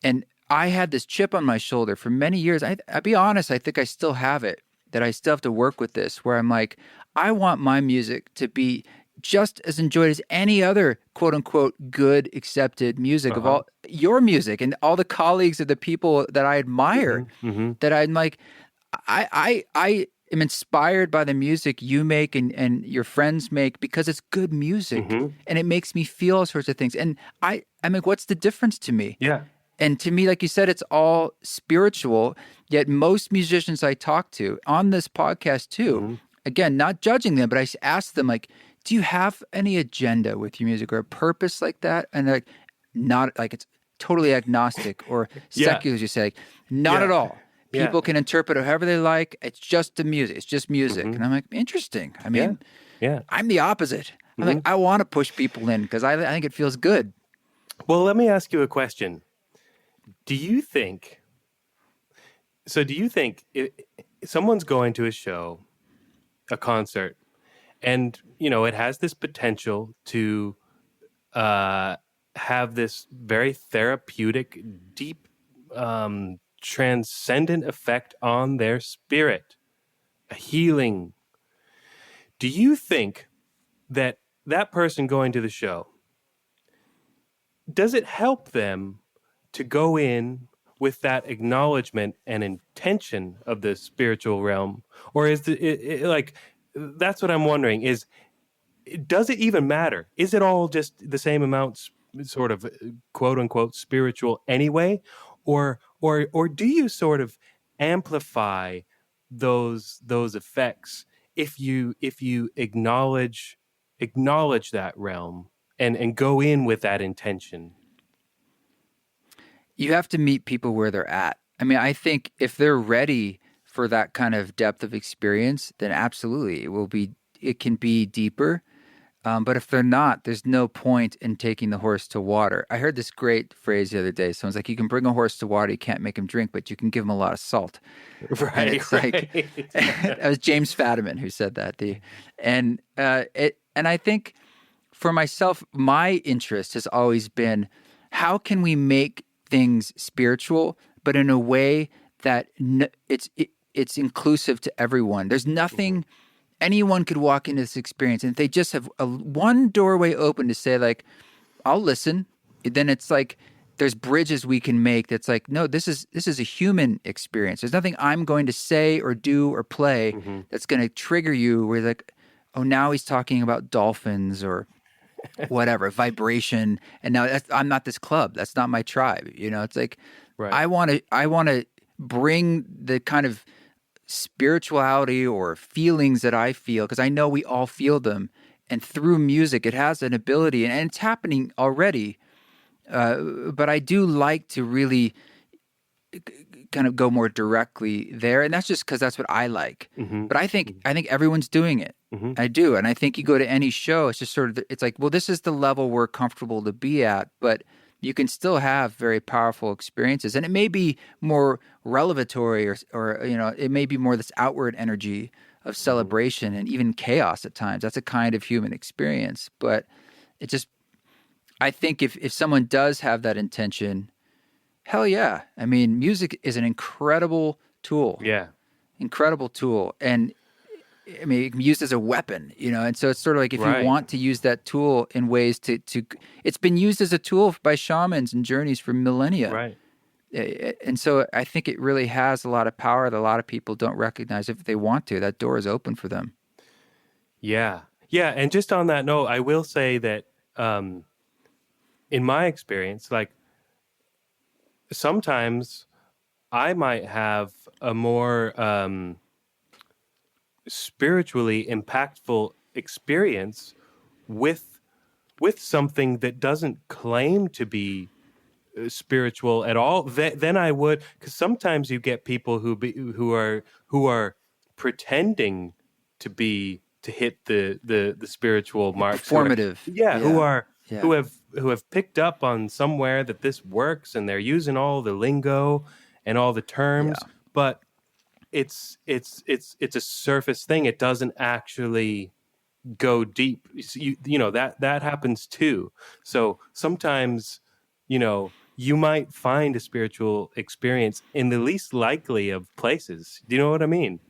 And I had this chip on my shoulder for many years. I'll be honest, I think I still have it, that I still have to work with this, where I'm like, I want my music to be just as enjoyed as any other quote unquote good accepted music of all your music and all the colleagues of the people that I admire, that I'm like, I am inspired by the music you make and your friends make because it's good music and it makes me feel all sorts of things. And I'm like, what's the difference to me? Yeah. And to me, like you said, it's all spiritual, yet most musicians I talk to on this podcast too, again, not judging them, but I ask them like, do you have any agenda with your music or a purpose like that? And they're like, not like it's totally agnostic or secular, as you say, like, not at all. People can interpret it however they like. It's just the music. It's just music. And I'm like, interesting. I mean, I'm the opposite. I'm like, I want to push people in because I think it feels good. Well, let me ask you a question. Do you think if someone's going to a show, a concert, and, you know, it has this potential to have this very therapeutic, deep, transcendent effect on their spirit, a healing. Do you think that person going to the show, does it help them to go in with that acknowledgement and intention of the spiritual realm? Or is it like... That's what I'm wondering is, does it even matter? Is it all just the same amount sort of quote unquote spiritual anyway? Or do you sort of amplify those effects if you acknowledge that realm and go in with that intention? You have to meet people where they're at. I mean, I think if they're ready for that kind of depth of experience, then absolutely it can be deeper. But if they're not, there's no point in taking the horse to water. I heard this great phrase the other day. Someone's like, you can bring a horse to water, you can't make him drink, but you can give him a lot of salt. Right. And it's like, that was James Fadiman who said that. And I think for myself, my interest has always been, how can we make things spiritual, but in a way that it's inclusive to everyone. There's nothing, anyone could walk into this experience, and if they just have one doorway open to say like, I'll listen, then it's like there's bridges we can make that's like, no, this is a human experience. There's nothing I'm going to say or do or play that's going to trigger you where like, oh, now he's talking about dolphins or whatever, vibration, and now I'm not this club. That's not my tribe. You know, it's like, I want to bring the kind of spirituality or feelings that I feel, because I know we all feel them, and through music it has an ability, and it's happening already, but I do like to really kind of go more directly there, and that's just because that's what I like. But I think everyone's doing it. I do, and I think you go to any show, it's just sort of, it's like, well, this is the level we're comfortable to be at, but you can still have very powerful experiences. And it may be more revelatory or you know, it may be more this outward energy of celebration and even chaos at times. That's a kind of human experience. But it just, I think if someone does have that intention, hell yeah. I mean, music is an incredible tool. Yeah. Incredible tool. And I mean, it can be used as a weapon, you know, and so it's sort of like if you want to use that tool in ways to it's been used as a tool by shamans and journeys for millennia. Right. And so I think it really has a lot of power that a lot of people don't recognize. If they want to, that door is open for them. Yeah. Yeah. And just on that note, I will say that in my experience, like sometimes I might have a more spiritually impactful experience with something that doesn't claim to be spiritual at all then I would, because sometimes you get people who are pretending to hit the spiritual marks, Performative. who have picked up on somewhere that this works, and they're using all the lingo and all the terms, Yeah. but it's a surface thing. It doesn't actually go deep. You know that happens too. So sometimes, you might find a spiritual experience in the least likely of places. Do you know what I mean?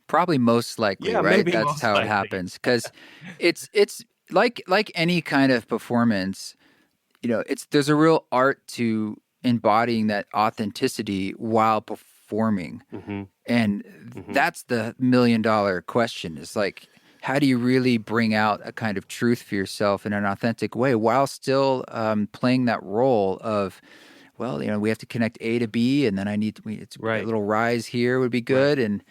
Probably most likely, Yeah, right? maybe That's most how likely. it happens, because it's like any kind of performance. There's a real art to embodying that authenticity while performing, and that's the $1 million question. Is like, how do you really bring out a kind of truth for yourself in an authentic way while still playing that role of, well, we have to connect A to B, and then it's Right. a little rise here would be good, and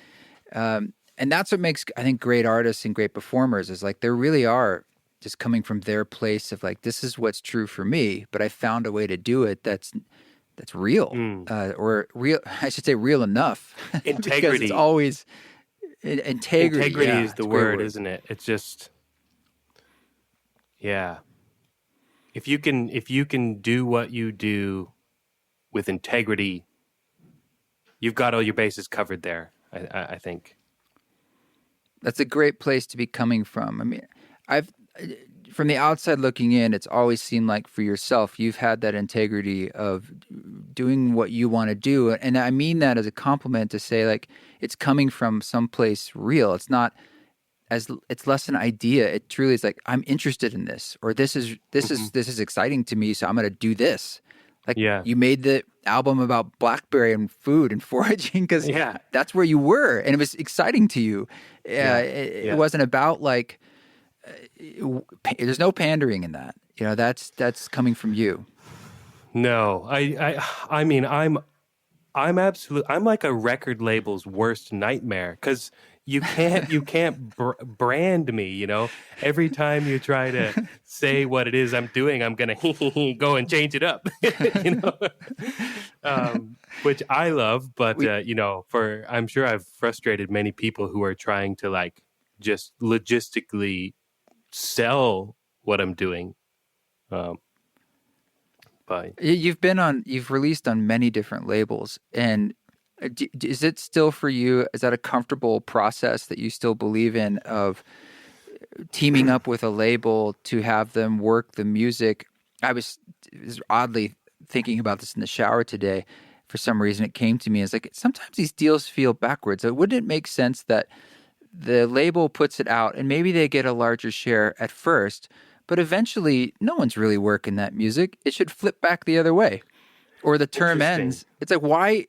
that's what makes, I think, great artists and great performers is like they really are just coming from their place of like, this is what's true for me, but I found a way to do it that's real, or real. I should say real enough. Because Integrity. it's always integrity. Integrity Yeah, is the it's a great word, isn't it? It's just, yeah. If you can do what you do with integrity, you've got all your bases covered there. I think. That's a great place to be coming from. I mean, from the outside looking in, it's always seemed like for yourself, you've had that integrity of doing what you want to do. And I mean that as a compliment to say, like, it's coming from someplace real. It's not it's less an idea. It truly is like, I'm interested in this, or this is exciting to me, so I'm going to do this. Like, you made the album about blackberry and food and foraging because that's where you were, and it was exciting to you. It wasn't about like, there's no pandering in that. That's coming from you. No, I mean, I'm like a record label's worst nightmare, because you can't brand me. Every time you try to say what it is I'm doing, I'm gonna go and change it up. Which I love, but I'm sure I've frustrated many people who are trying to like just logistically sell what I'm doing. But you've released on many different labels, and is it still for you? Is that a comfortable process that you still believe in, of teaming up with a label to have them work the music? I was oddly thinking about this in the shower today. For some reason, it came to me as like, sometimes these deals feel backwards. Wouldn't it make sense that the label puts it out and maybe they get a larger share at first, but eventually no one's really working that music? It should flip back the other way. Or the term ends. It's like, why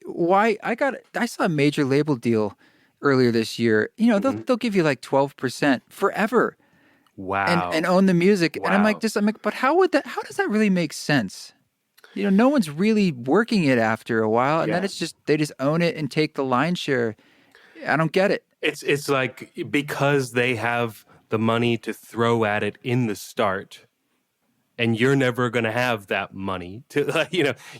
I saw a major label deal earlier this year. They'll give you like 12% forever. Wow. And own the music. Wow. And I'm like, but how does that really make sense? No one's really working it after a while, and then they just own it and take the line share. I don't get it. It's like, because they have the money to throw at it in the start, and you're never going to have that money to,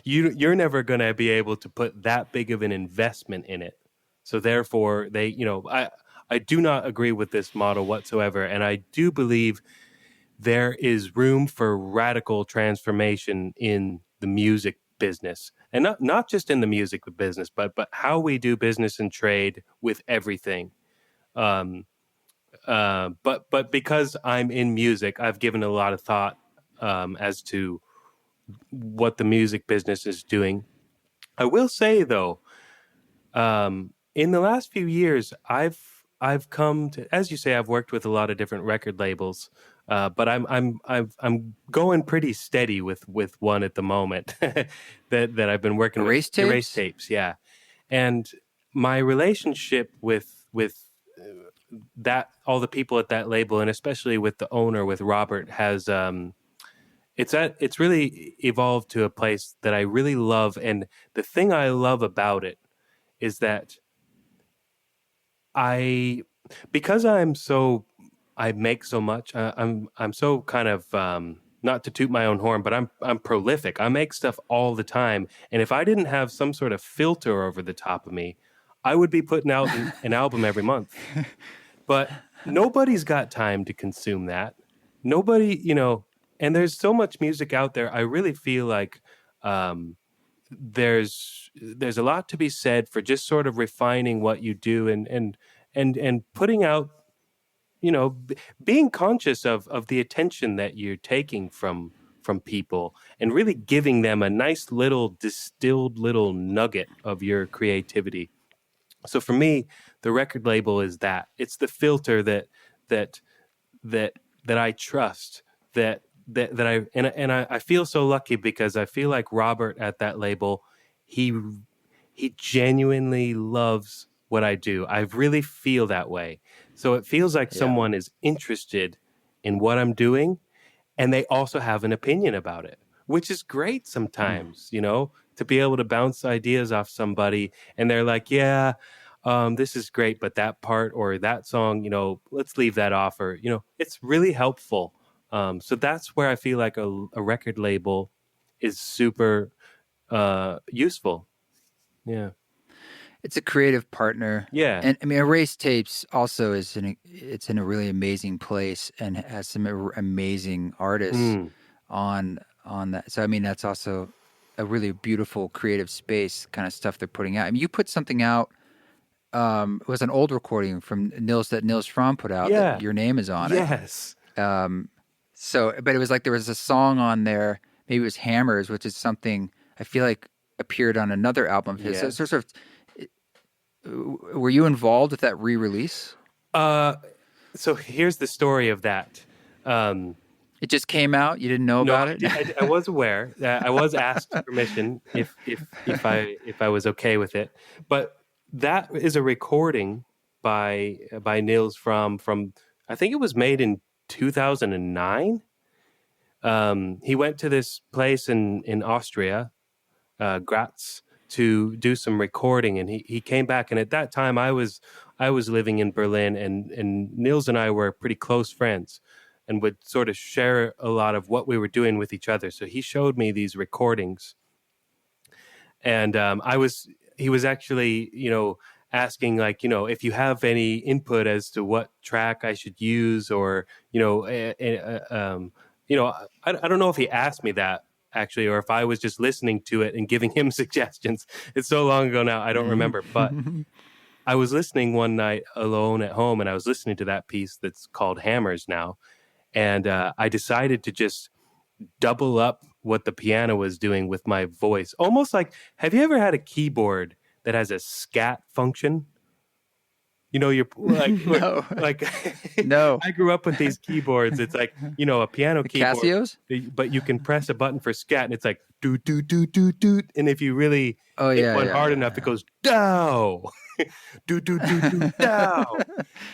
you're never going to be able to put that big of an investment in it. So therefore I do not agree with this model whatsoever. And I do believe there is room for radical transformation in the music business, and not just in the music business, but how we do business and trade with everything. But because I'm in music, I've given a lot of thought as to what the music business is doing. I will say though, in the last few years, I've come to, as you say, I've worked with a lot of different record labels, but I'm going pretty steady with one at the moment that I've been working Erase with. tapes? Erase tapes, yeah. And my relationship with that, all the people at that label, and especially with the owner, with Robert, has it's really evolved to a place that I really love. And the thing I love about it is that because I make so much. I'm so kind of not to toot my own horn, but I'm prolific. I make stuff all the time, and if I didn't have some sort of filter over the top of me, I would be putting out an album every month. But nobody's got time to consume that. Nobody, and there's so much music out there. I really feel like there's a lot to be said for just sort of refining what you do and putting out, being conscious of the attention that you're taking from people and really giving them a nice little distilled little nugget of your creativity. So for me, the record label is that. It's the filter that I trust, that I feel so lucky because I feel like Robert at that label, he genuinely loves what I do. I really feel that way. So it feels like someone is interested in what I'm doing, and they also have an opinion about it, which is great sometimes, to be able to bounce ideas off somebody and they're like, yeah, this is great, but that part or that song, let's leave that off, or, it's really helpful. So that's where I feel like a record label is super useful. Yeah. It's a creative partner. Yeah. And I mean, Erase Tapes also it's in a really amazing place and has some amazing artists on that. So, I mean, that's also a really beautiful creative space kind of stuff they're putting out. I mean, you put something out, it was an old recording from Nils Frahm put out that your name is on it. Yes. But it was like there was a song on there, maybe it was Hammers, which is something I feel like appeared on another album of his. Yes. So sort of, were you involved with that re-release? So here's the story of that. It just came out. You didn't know about it. I was aware. I was asked permission if I was okay with it. But that is a recording by Nils from I think it was made in 2009. He went to this place in Austria, Graz, to do some recording, and he came back. And at that time, I was living in Berlin, and Nils and I were pretty close friends, and would sort of share a lot of what we were doing with each other. So he showed me these recordings, and he was actually, asking, like, if you have any input as to what track I should use, or I don't know if he asked me that actually, or if I was just listening to it and giving him suggestions. It's so long ago now, I don't remember. But I was listening one night alone at home, and I was listening to that piece that's called Hammers now. And I decided to just double up what the piano was doing with my voice. Almost like, have you ever had a keyboard that has a scat function? You're like, no. like, no. I grew up with these keyboards. It's like, a piano keyboard. Casios? But you can press a button for scat, and it's like, do, do, do, do, do. And if you really hit one hard enough, it goes, dow. Do, do, do, do, dow.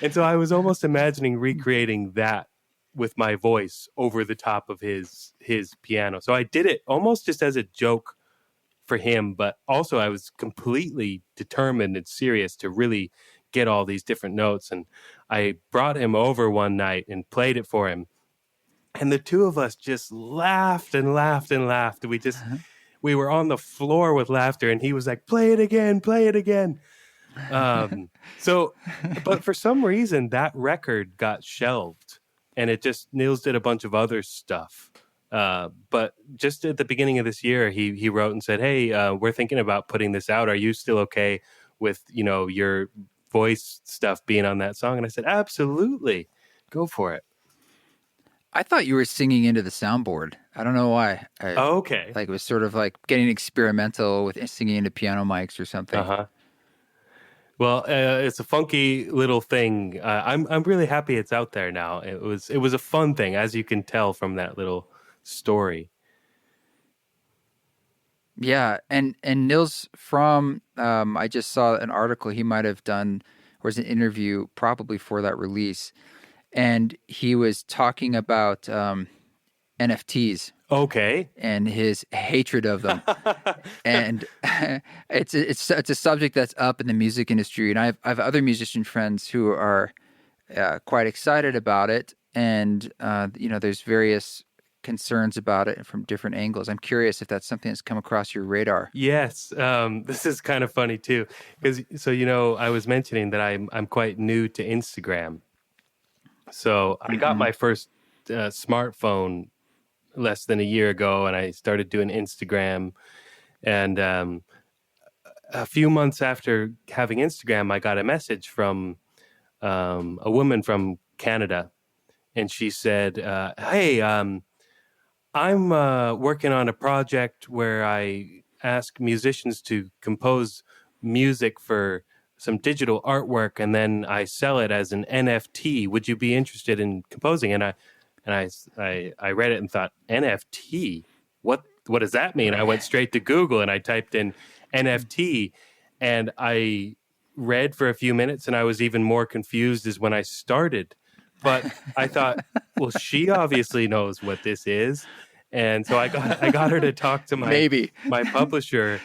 And so I was almost imagining recreating that with my voice over the top of his piano. So I did it almost just as a joke for him, but also I was completely determined and serious to really get all these different notes. And I brought him over one night and played it for him. And the two of us just laughed and laughed and laughed. We were on the floor with laughter, and he was like, play it again, play it again. But for some reason that record got shelved, and Nils did a bunch of other stuff. But just at the beginning of this year, he wrote and said, hey, we're thinking about putting this out. Are you still okay with, your voice stuff being on that song? And I said, absolutely, go for it. I thought you were singing into the soundboard. I don't know why. Okay. Like it was sort of like getting experimental with singing into piano mics or something. Uh-huh. Well, it's a funky little thing. I'm really happy it's out there now. It was a fun thing, as you can tell from that little story. Yeah, and Nils Frahm, I just saw an article he might have done, or was an interview probably for that release, and he was talking about NFTs. Okay. and his hatred of them. And it's a subject that's up in the music industry, and I've other musician friends who are quite excited about it, and there's various concerns about it from different angles. I'm curious if that's something that's come across your radar. Yes, this is kind of funny too, because I was mentioning that I'm quite new to Instagram. So I got my first smartphone less than a year ago, and I started doing Instagram. And a few months after having Instagram, I got a message from a woman from Canada, and she said, "Hey, I'm working on a project where I ask musicians to compose music for some digital artwork, and then I sell it as an NFT. Would you be interested in composing?" And I read it and thought, NFT? What does that mean? I went straight to Google and I typed in NFT, and I read for a few minutes, and I was even more confused as when I started. But I thought, well, she obviously knows what this is. And so I got her to talk to my publisher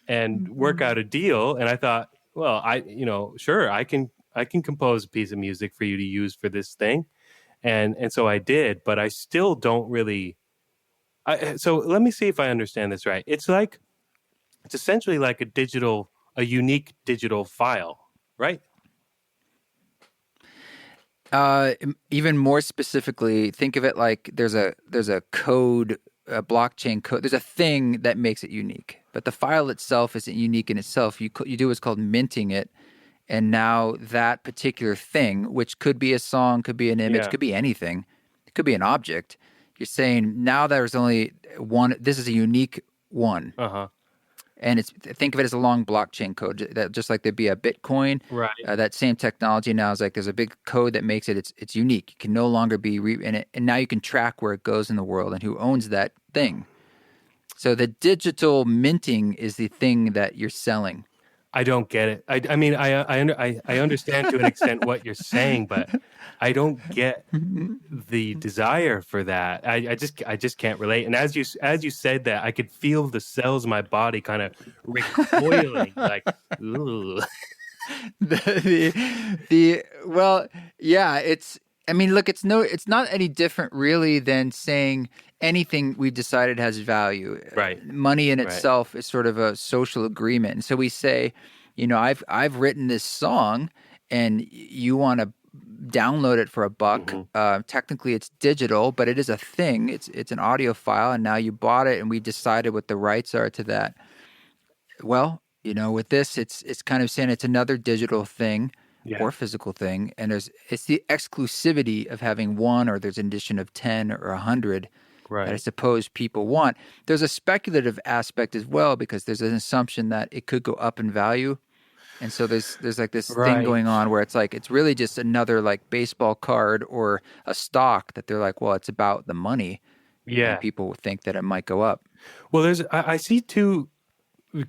and work out a deal. And I thought, well, sure, I can compose a piece of music for you to use for this thing. And so I did, but I still don't really. So let me see if I understand this right. It's essentially like a unique digital file, right? Even more specifically, think of it like there's a code, a blockchain code. There's a thing that makes it unique, but the file itself isn't unique in itself. You do what's called minting it, and now that particular thing, which could be a song, could be an image, could be anything, it could be an object. You're saying now there's only one. This is a unique one. And think of it as a long blockchain code, that just like there'd be a Bitcoin, right? That same technology now is like there's a big code that makes it it's unique. It can no longer be and now you can track where it goes in the world and who owns that thing. So the digital minting is the thing that you're selling. I don't get it. I mean, I understand to an extent what you're saying, but I don't get the desire for that. I just can't relate. And as you said that, I could feel the cells in my body kind of recoiling, like, ooh. Well, yeah. I mean, look, it's not any different really than saying anything we've decided has value. Right. Money in itself is sort of a social agreement. And so we say, I've written this song and you want to download it for $1. Technically it's digital, but it is a thing. It's an audio file, and now you bought it and we decided what the rights are to that. Well, with this, it's kind of saying it's another digital thing. Or physical thing, and it's the exclusivity of having one, or there's an edition of 10 or 100 that I suppose people want. There's a speculative aspect as well, because there's an assumption that it could go up in value, and so there's like this thing going on where it's like it's really just another like baseball card or a stock that they're like, well, it's about the money. Yeah, and people think that it might go up. Well, I see two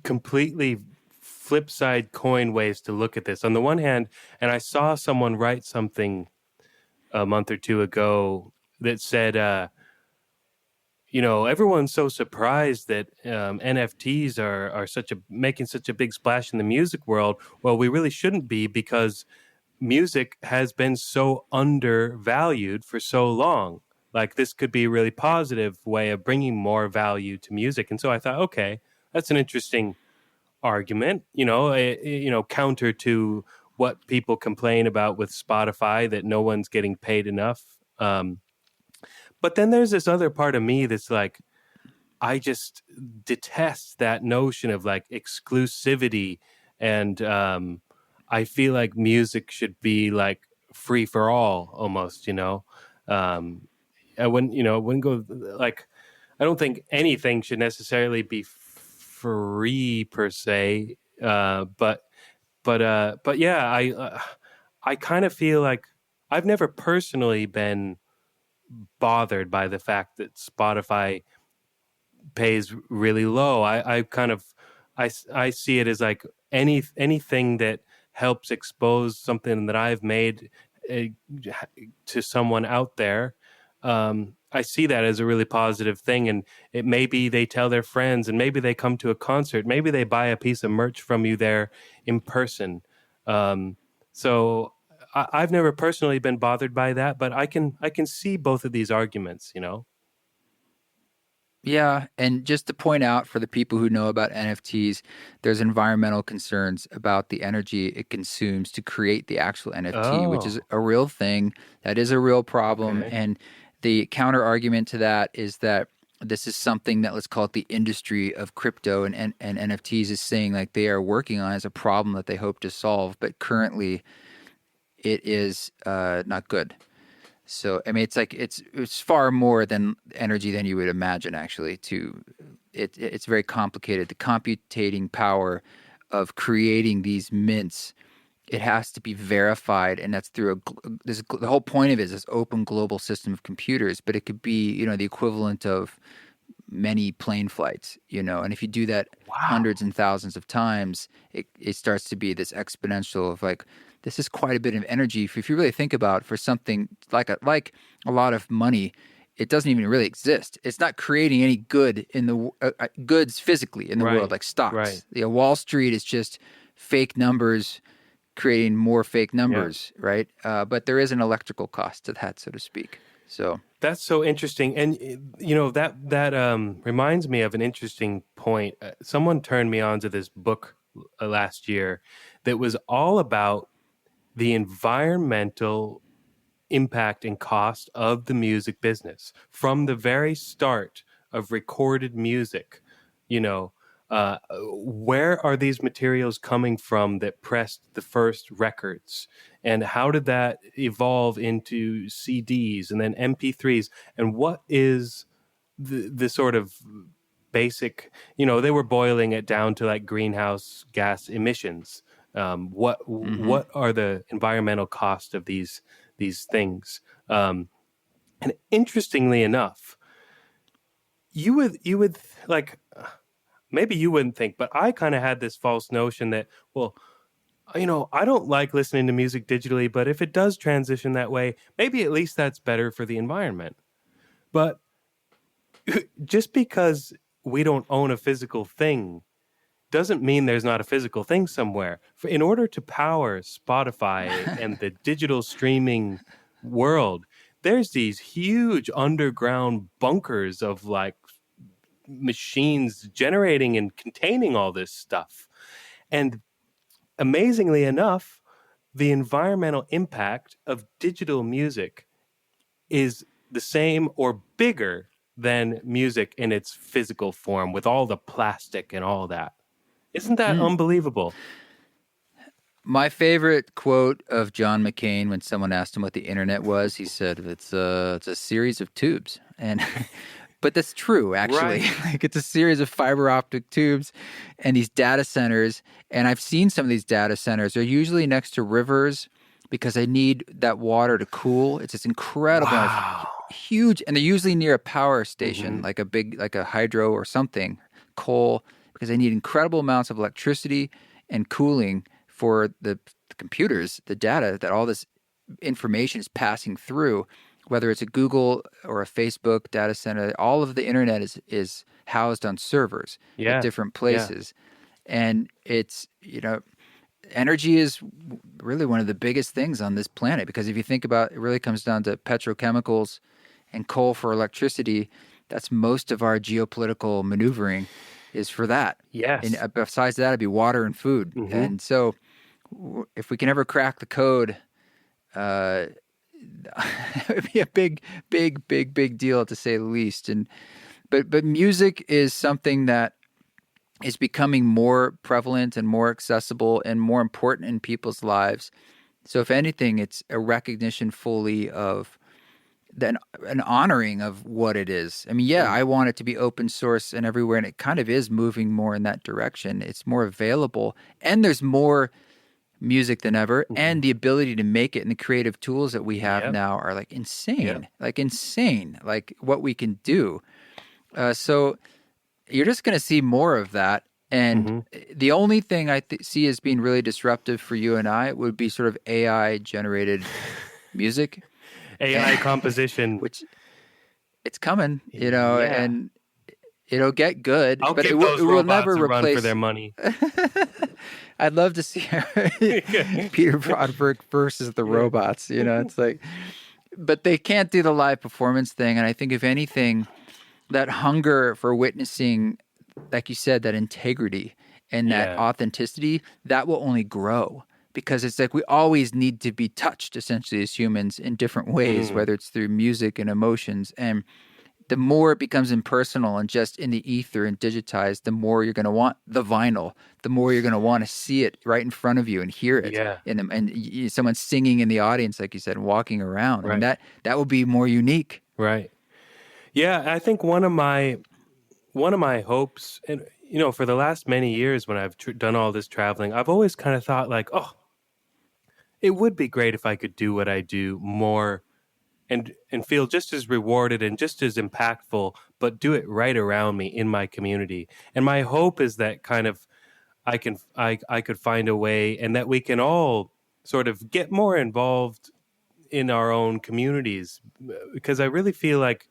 completely flip side coin ways to look at this. On the one hand, and I saw someone write something a month or two ago that said, everyone's so surprised that NFTs are making such a big splash in the music world. Well, we really shouldn't be, because music has been so undervalued for so long. Like, this could be a really positive way of bringing more value to music. And so I thought, okay, that's an interesting argument, counter to what people complain about with Spotify, that no one's getting paid enough. But then there's this other part of me that's like, I just detest that notion of like exclusivity. And I feel like music should be like free for all almost, I wouldn't go like, I don't think anything should necessarily be free per se, but yeah, I kind of feel like I've never personally been bothered by the fact that Spotify pays really low. I see it as like anything that helps expose something that I've made to someone out there. I see that as a really positive thing. And it maybe they tell their friends, and maybe they come to a concert, maybe they buy a piece of merch from you there in person. So I've never personally been bothered by that, but I can see both of these arguments, you know? Yeah, and just to point out for the people who know about NFTs, there's environmental concerns about the energy it consumes to create the actual NFT, which is a real thing. That is a real problem. Okay. And the counter argument to that is that this is something that, let's call it the industry of crypto and NFTs, is saying like they are working on as a problem that they hope to solve, but currently it is not good. So I mean, it's like it's far more than energy than you would imagine. Actually, it's very complicated. The computating power of creating these mints, it has to be verified, and that's through the whole point of it is this open global system of computers. But it could be the equivalent of many plane flights, and if you do that hundreds and thousands of times, it starts to be this exponential of like, this is quite a bit of energy. If you really think about, for something like a lot of money, it doesn't even really exist. It's not creating any good in the goods physically in the world, like stocks. Right. Wall Street is just fake numbers creating more fake numbers, right? But there is an electrical cost to that, so to speak. So that's so interesting, and that reminds me of an interesting point. Someone turned me on to this book last year that was all about the environmental impact and cost of the music business from the very start of recorded music. Where are these materials coming from that pressed the first records, and how did that evolve into CDs and then MP3s, and what is the sort of basic, they were boiling it down to like greenhouse gas emissions. What are the environmental cost of these things? And interestingly enough, you would like, maybe you wouldn't think, but I kind of had this false notion that, well, I don't like listening to music digitally, but if it does transition that way, maybe at least that's better for the environment. But just because we don't own a physical thing doesn't mean there's not a physical thing somewhere. In order to power Spotify and the digital streaming world, there's these huge underground bunkers of like machines generating and containing all this stuff. And amazingly enough, the environmental impact of digital music is the same or bigger than music in its physical form, with all the plastic and all that. Isn't that unbelievable? My favorite quote of John McCain, when someone asked him what the internet was, he said, it's a series of tubes. And but that's true, actually. Right. Like, it's a series of fiber optic tubes and these data centers. And I've seen some of these data centers. They're usually next to rivers because they need that water to cool. It's this incredible, huge, and they're usually near a power station, like a hydro or something, coal, because they need incredible amounts of electricity and cooling for the computers, the data that all this information is passing through, whether it's a Google or a Facebook data center. All of the internet is housed on servers at different places. And it's, energy is really one of the biggest things on this planet, because if you think about it, really comes down to petrochemicals and coal for electricity. That's most of our geopolitical maneuvering is for that. Yes. And besides that, it'd be water and food. And so if we can ever crack the code, it would be a big deal, to say the least. And but music is something that is becoming more prevalent and more accessible and more important in people's lives. So if anything, it's a recognition fully of an honoring of what it is. I mean, I want it to be open source and everywhere, and it kind of is moving more in that direction. It's more available, and there's more music than ever, and the ability to make it, and the creative tools that we have now are like insane, like what we can do. So you're just going to see more of that. And the only thing I see as being really disruptive for you and I would be sort of AI generated music. AI composition. it's coming, and it'll get good, I'll but give it those will robots never a run replace for their money. I'd love to see Peter Broderick versus the robots. It's like, but they can't do the live performance thing. And I think if anything, that hunger for witnessing, like you said, that integrity and that authenticity, that will only grow, because it's like we always need to be touched essentially as humans in different ways, whether it's through music and emotions. And the more it becomes impersonal and just in the ether and digitized, the more you're going to want the vinyl, the more you're going to want to see it right in front of you and hear it. Yeah. And someone singing in the audience, like you said, and walking around. Right. And that will be more unique. Right. Yeah, I think one of my hopes, and for the last many years when I've done all this traveling, I've always kind of thought like, oh, it would be great if I could do what I do more and feel just as rewarded and just as impactful, but do it right around me in my community. And my hope is that kind of I could find a way, and that we can all sort of get more involved in our own communities, because I really feel like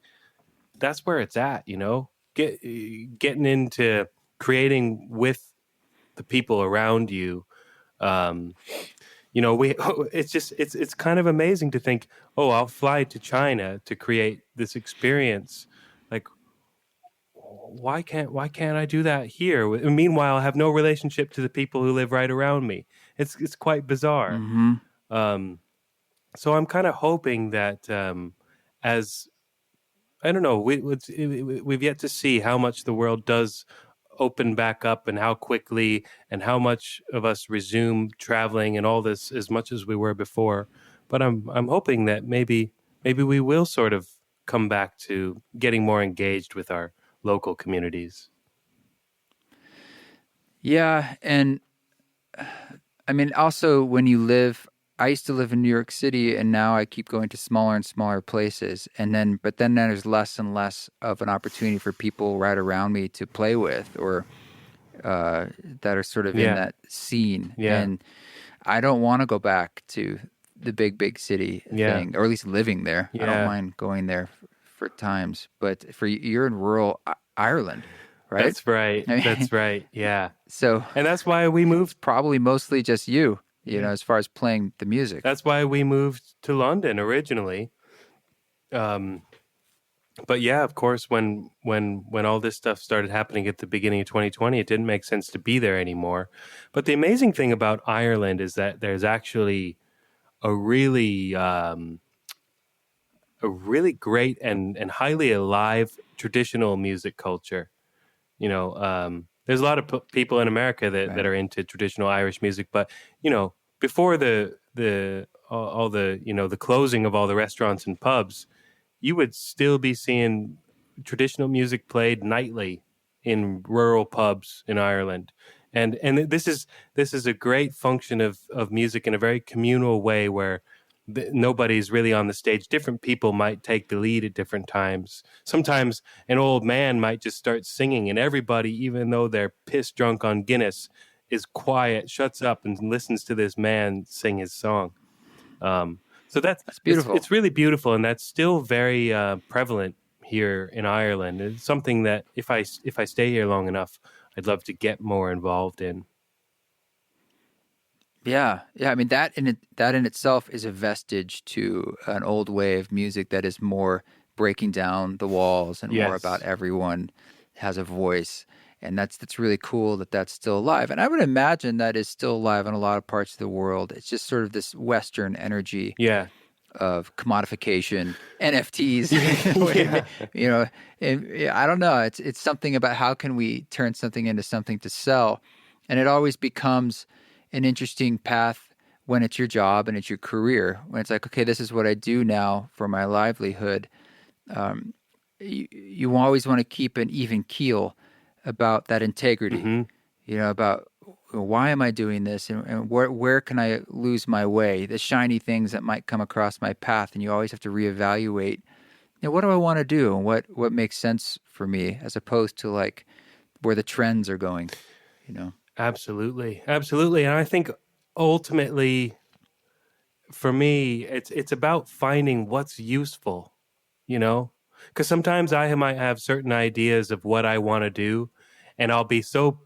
that's where it's at, getting into creating with the people around you. It's kind of amazing to think, oh, I'll fly to China to create this experience. Like, why can't I do that here? Meanwhile, I have no relationship to the people who live right around me. It's quite bizarre. Mm-hmm. So I'm kind of hoping that as I don't know, we've yet to see how much the world does open back up and how quickly, and how much of us resume traveling and all this as much as we were before. But I'm hoping that maybe we will sort of come back to getting more engaged with our local communities. Yeah. And I mean, also when I used to live in New York City, and now I keep going to smaller and smaller places. But then there's less and less of an opportunity for people right around me to play with, or that are sort of in that scene. Yeah. And I don't want to go back to the big city thing, or at least living there. I don't mind going there for times. But you're in rural Ireland, right? That's right. I mean, That's right. Yeah. So, and that's why we moved. Probably mostly just you know, as far as playing the music. That's why we moved to London originally. But yeah, of course, when all this stuff started happening at the beginning of 2020, it didn't make sense to be there anymore. But the amazing thing about Ireland is that there's actually a really great and highly alive traditional music culture. There's a lot of people in America that are into traditional Irish music, but before the closing of all the restaurants and pubs, you would still be seeing traditional music played nightly in rural pubs in Ireland, and this is a great function of music in a very communal way, where nobody's really on the stage. Different people might take the lead at different times. Sometimes an old man might just start singing, and everybody, even though they're pissed drunk on Guinness, is quiet, shuts up, and listens to this man sing his song. So that's beautiful. It's really beautiful, and that's still very prevalent here in Ireland. It's something that if I stay here long enough, I'd love to get more involved in. Yeah. I mean, that in itself is a vestige to an old way of music that is more breaking down the walls and more about everyone has a voice. And that's really cool that that's still alive. And I would imagine that is still alive in a lot of parts of the world. It's just sort of this Western energy of commodification, NFTs. And I don't know. It's something about how can we turn something into something to sell. And it always becomes an interesting path when it's your job and it's your career. When it's like, okay, this is what I do now for my livelihood. You always want to keep an even keel about that integrity, about why am I doing this, and where can I lose my way, the shiny things that might come across my path. And you always have to reevaluate, what do I want to do, and what makes sense for me, as opposed to like where the trends are going, Absolutely. And I think ultimately for me, it's about finding what's useful, because sometimes I might have certain ideas of what I want to do, and I'll be so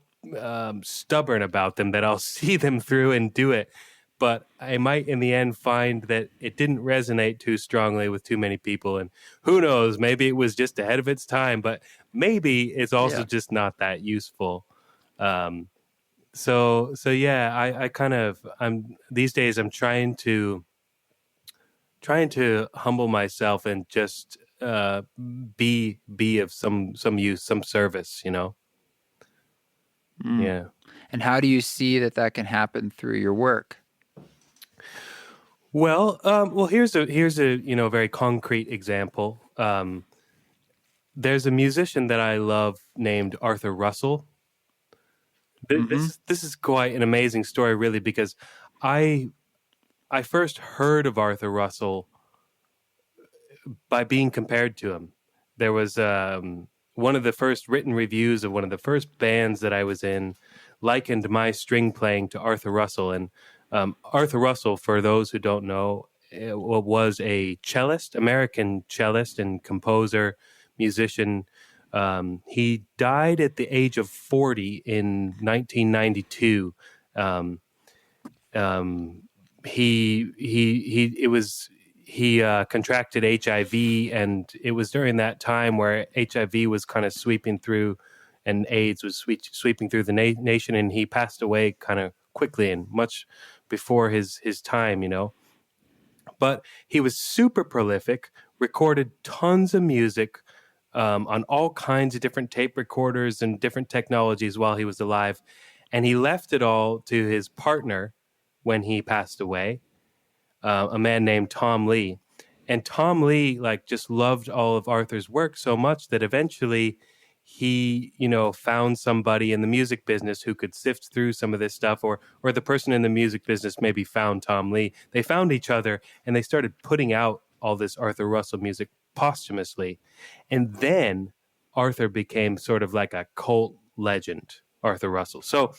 stubborn about them that I'll see them through and do it. But I might in the end find that it didn't resonate too strongly with too many people. And who knows, maybe it was just ahead of its time, but maybe it's also just not that useful. So yeah, I'm these days I'm trying to humble myself and just be of some use, some service, you know. Yeah. And how do you see that can happen through your work? Well, here's a very concrete example. There's a musician that I love named Arthur Russell. This is quite an amazing story, really, because I first heard of Arthur Russell by being compared to him. There was one of the first written reviews of one of the first bands that I was in likened my string playing to Arthur Russell. And Arthur Russell, for those who don't know, was a cellist, American cellist and composer, musician. He died at the age of 40 in 1992. He contracted HIV, and it was during that time where HIV was kind of sweeping through, and AIDS was sweeping through the nation, and he passed away kind of quickly and much before his time, you know. But he was super prolific, recorded tons of music on all kinds of different tape recorders and different technologies while he was alive, and he left it all to his partner when he passed away, a man named Tom Lee. And Tom Lee just loved all of Arthur's work so much that eventually he, found somebody in the music business who could sift through some of this stuff, or the person in the music business maybe found Tom Lee. They found each other and they started putting out all this Arthur Russell music posthumously. And then Arthur became sort of like a cult legend, Arthur Russell. So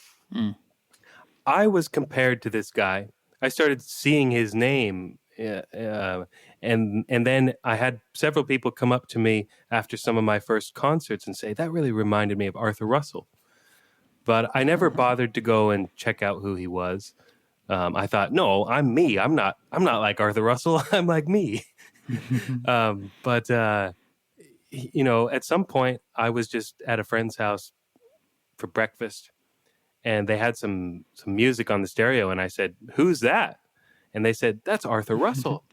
I was compared to this guy. I started seeing his name, and then I had several people come up to me after some of my first concerts and say, that really reminded me of Arthur Russell. But I never bothered to go and check out who he was. I thought, no, I'm me. I'm not like Arthur Russell. I'm like me. But at some point I was just at a friend's house for breakfast, and they had some music on the stereo, and I said, who's that? And they said, that's Arthur Russell.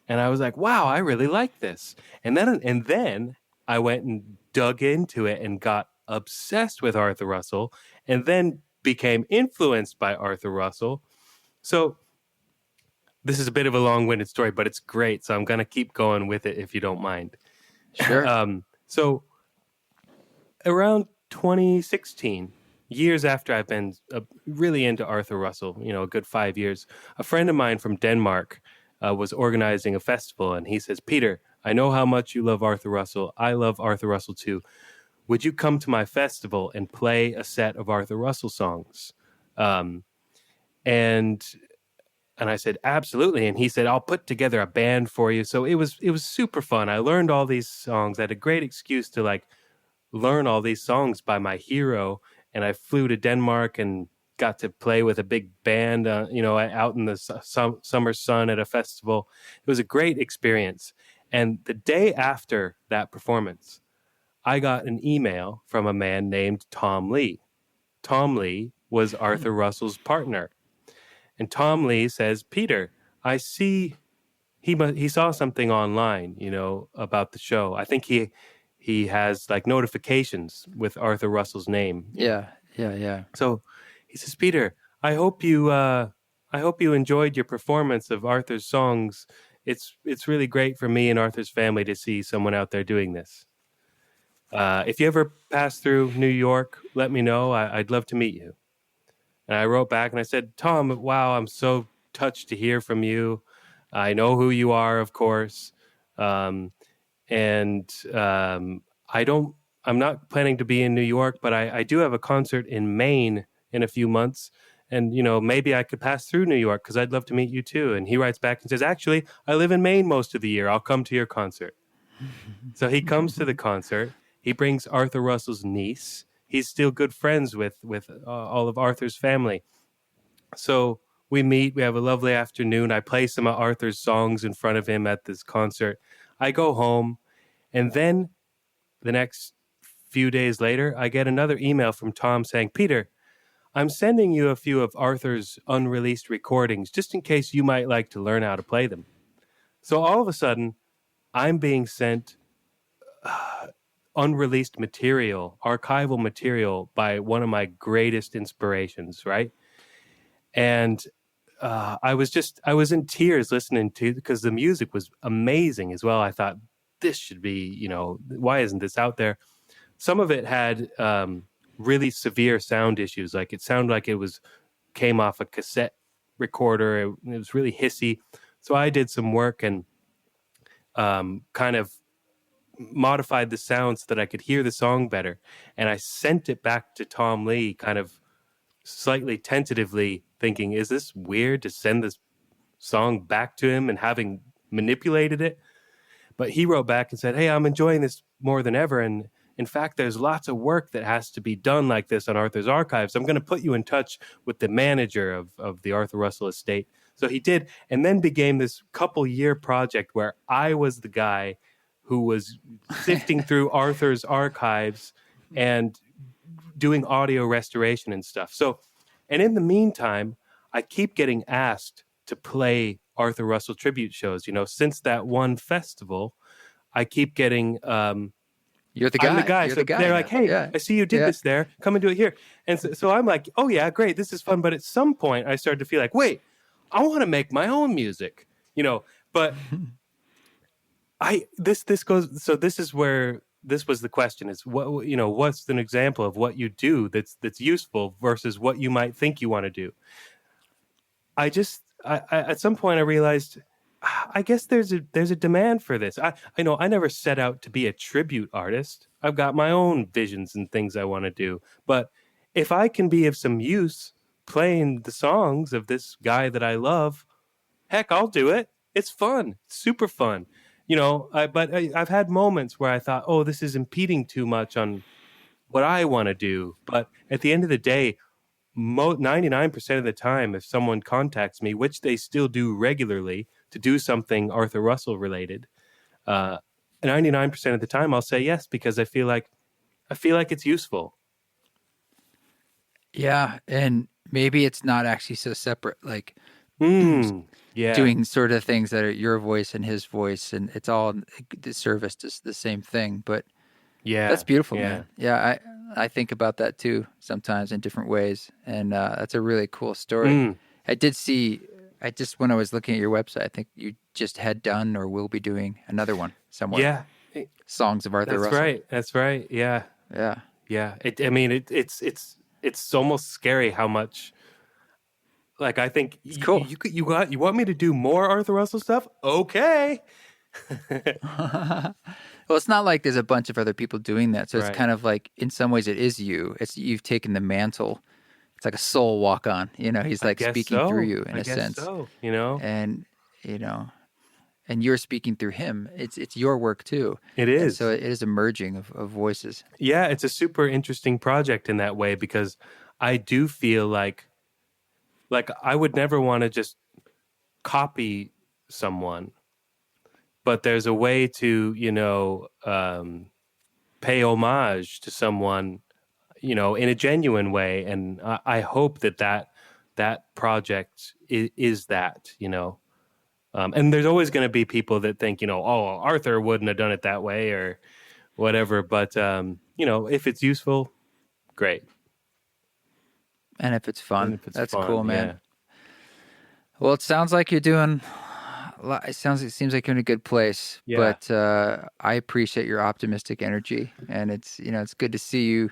And I was like, wow, I really like this. And then I went and dug into it and got obsessed with Arthur Russell, and then became influenced by Arthur Russell. So this is a bit of a long-winded story, but it's great. So I'm going to keep going with it if you don't mind. Sure. So around 2016, years after I've been really into Arthur Russell, a good 5 years, a friend of mine from Denmark was organizing a festival, and he says, Peter, I know how much you love Arthur Russell. I love Arthur Russell too. Would you come to my festival and play a set of Arthur Russell songs? And I said, absolutely. And he said, I'll put together a band for you. So it was super fun. I learned all these songs. I had a great excuse to learn all these songs by my hero. And I flew to Denmark and got to play with a big band, out in the summer sun at a festival. It was a great experience. And the day after that performance, I got an email from a man named Tom Lee. Tom Lee was Arthur Russell's partner. And Tom Lee says, Peter, I see he saw something online, about the show. I think he has notifications with Arthur Russell's name. Yeah. So he says, Peter, I hope you enjoyed your performance of Arthur's songs. It's really great for me and Arthur's family to see someone out there doing this. If you ever pass through New York, let me know. I'd love to meet you. And I wrote back and I said, Tom, wow, I'm so touched to hear from you. I know who you are, of course. I'm not planning to be in New York, but I do have a concert in Maine in a few months. And, maybe I could pass through New York because I'd love to meet you too. And he writes back and says, actually, I live in Maine most of the year. I'll come to your concert. So he comes to the concert. He brings Arthur Russell's niece. He's still good friends with all of Arthur's family. So we meet. We have a lovely afternoon. I play some of Arthur's songs in front of him at this concert. I go home, and then the next few days later, I get another email from Tom saying, "Peter, I'm sending you a few of Arthur's unreleased recordings just in case you might like to learn how to play them." So all of a sudden, I'm being sent unreleased material, archival material by one of my greatest inspirations, right? And I was in tears listening to, because the music was amazing as well. I thought, this should be, why isn't this out there? Some of it had really severe sound issues. Like, it sounded like came off a cassette recorder. It was really hissy. So I did some work and kind of modified the sound so that I could hear the song better. And I sent it back to Tom Lee, kind of slightly tentatively, thinking, is this weird to send this song back to him and having manipulated it? But he wrote back and said, "Hey, I'm enjoying this more than ever. And in fact, there's lots of work that has to be done like this on Arthur's archives. I'm going to put you in touch with the manager of the Arthur Russell estate." So he did, and then became this couple-year project where I was the guy who was sifting through Arthur's archives and doing audio restoration and stuff. So, and in the meantime, I keep getting asked to play Arthur Russell tribute shows. Since that one festival, I keep getting You're the guy. I'm the guy. You're so the guy they're now. like, "Hey, Yeah. I see you did this there. Come and do it here." And so I'm like, "Oh yeah, great. This is fun." But at some point I started to feel like, wait, I want to make my own music, but this is where this was the question, is what's an example of what you do that's useful versus what you might think you want to do. I at some point I realized, I guess there's a demand for this. I know I never set out to be a tribute artist. I've got my own visions and things I want to do. But if I can be of some use playing the songs of this guy that I love, heck, I'll do it. It's fun. It's super fun. But I've had moments where I thought, oh, this is impeding too much on what I want to do. But at the end of the day, 99% of the time, if someone contacts me, which they still do regularly, to do something Arthur Russell related, 99% of the time I'll say yes, because I feel like it's useful. Yeah, and maybe it's not actually so separate, like yeah, doing sort of things that are your voice and his voice, and it's all the service to the same thing. But yeah, that's beautiful, man. Yeah, I think about that too sometimes in different ways, and that's a really cool story. I did see, when I was looking at your website, I think you just had done or will be doing another one somewhere. Yeah, Songs of Arthur Russell. That's right. Yeah. It's almost scary how much. Like, I think it's cool. You want me to do more Arthur Russell stuff? Okay. Well, it's not like there's a bunch of other people doing that. So it's kind of like, in some ways, it is you. You've taken the mantle. It's like a soul walk on. He's like speaking through you in a sense. So, and and you're speaking through him. It's your work too. It is. And so it is a merging of voices. Yeah, it's a super interesting project in that way, because I do feel like I would never want to just copy someone, but there's a way to, pay homage to someone, in a genuine way. And I hope that project is that, and there's always going to be people that think, oh, Arthur wouldn't have done it that way or whatever. But, if it's useful, great. And if it's fun, that's fun, cool, man. Yeah. Well, it sounds like you're doing. It seems like you're in a good place. Yeah. But I appreciate your optimistic energy, and it's good to see you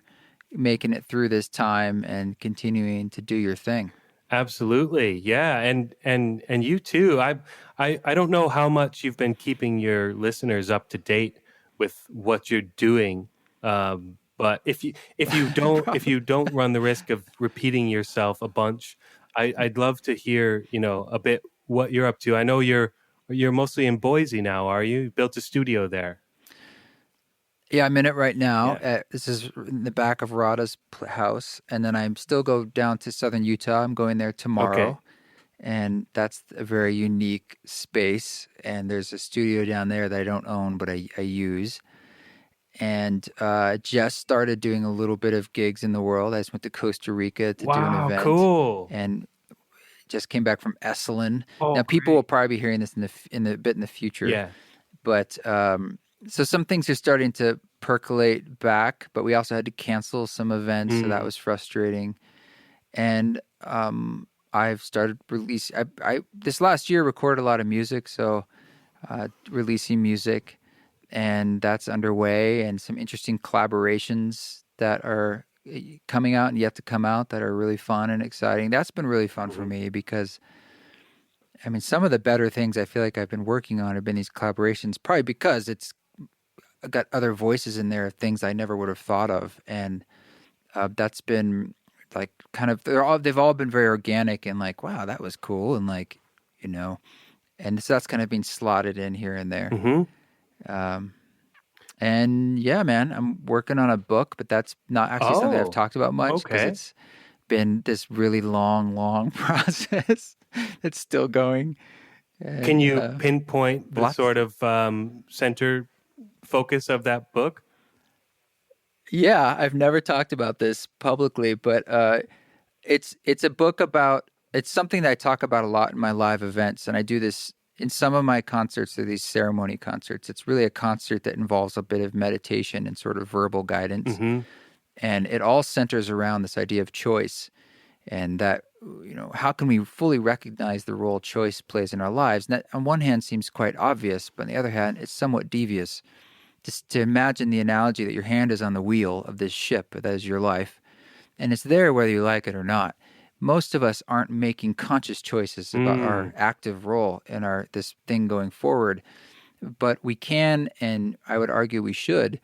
making it through this time and continuing to do your thing. Absolutely, yeah, and you too. I don't know how much you've been keeping your listeners up to date with what you're doing. But if you don't run the risk of repeating yourself a bunch, I'd love to hear a bit what you're up to. I know you're mostly in Boise now, are you? You built a studio there. Yeah, I'm in it right now. Yeah. This is in the back of Rada's house, and then I'm still go down to southern Utah. I'm going there Okay. tomorrow, and that's a very unique space. And there's a studio down there that I don't own, but I use. And just started doing a little bit of gigs in the world. I just went to Costa Rica to do an Wow, event, cool. and just came back from Esalen. Oh, Now, people will great. probably be hearing this in the future, Yeah. but so some things are starting to percolate back. But we also had to cancel some events, so that was frustrating. And I've started release. I this last year recorded a lot of music, so releasing music, and that's underway. And some interesting collaborations that are coming out and yet to come out that are really fun and exciting. That's been really fun for me because, I mean, some of the better things I feel like I've been working on have been these collaborations, probably because it's got other voices in there, things I never would have thought of, and that's been like kind of they've all been very organic and like, wow, that was cool, and like, you know, and so that's kind of been slotted in here and there. And yeah, man, I'm working on a book, but that's not actually something I've talked about much because Okay. it's been this really long process that's still going. And, Can you pinpoint the lots. sort of center focus of that book? Yeah, I've never talked about this publicly, but it's a book about, it's something that I talk about a lot in my live events, and I do this in some of my concerts. They're these ceremony concerts. It's really a concert that involves a bit of meditation and sort of verbal guidance, and it all centers around this idea of choice, and that, you know, how can we fully recognize the role choice plays in our lives? And that, on one hand, seems quite obvious, but on the other hand, it's somewhat devious. Just to imagine the analogy that your hand is on the wheel of this ship that is your life, and it's there whether you like it or not. Most of us aren't making conscious choices about our active role in this thing going forward, but we can, and I would argue we should,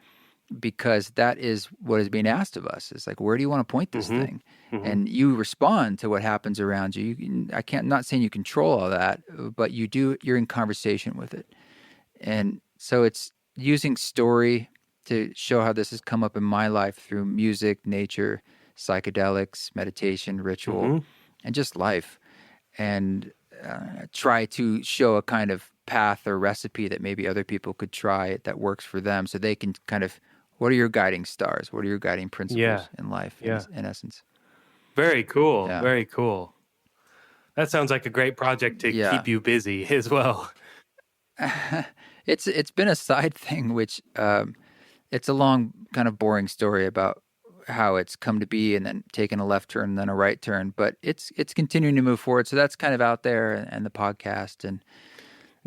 because that is what is being asked of us. It's like, where do you want to point this thing? And you respond to what happens around you. I'm not saying you control all that, but you do. You're in conversation with it, and so it's using story to show how this has come up in my life through music, nature, psychedelics, meditation, ritual, and just life, and try to show a kind of path or recipe that maybe other people could try that works for them, so they can kind of, what are your guiding stars? What are your guiding principles in life, in essence? Very cool. Yeah. Very cool. That sounds like a great project to keep you busy as well. It's been a side thing, which it's a long, kind of boring story about how it's come to be, and then taking a left turn and then a right turn. But it's continuing to move forward. So that's kind of out there, and the podcast. And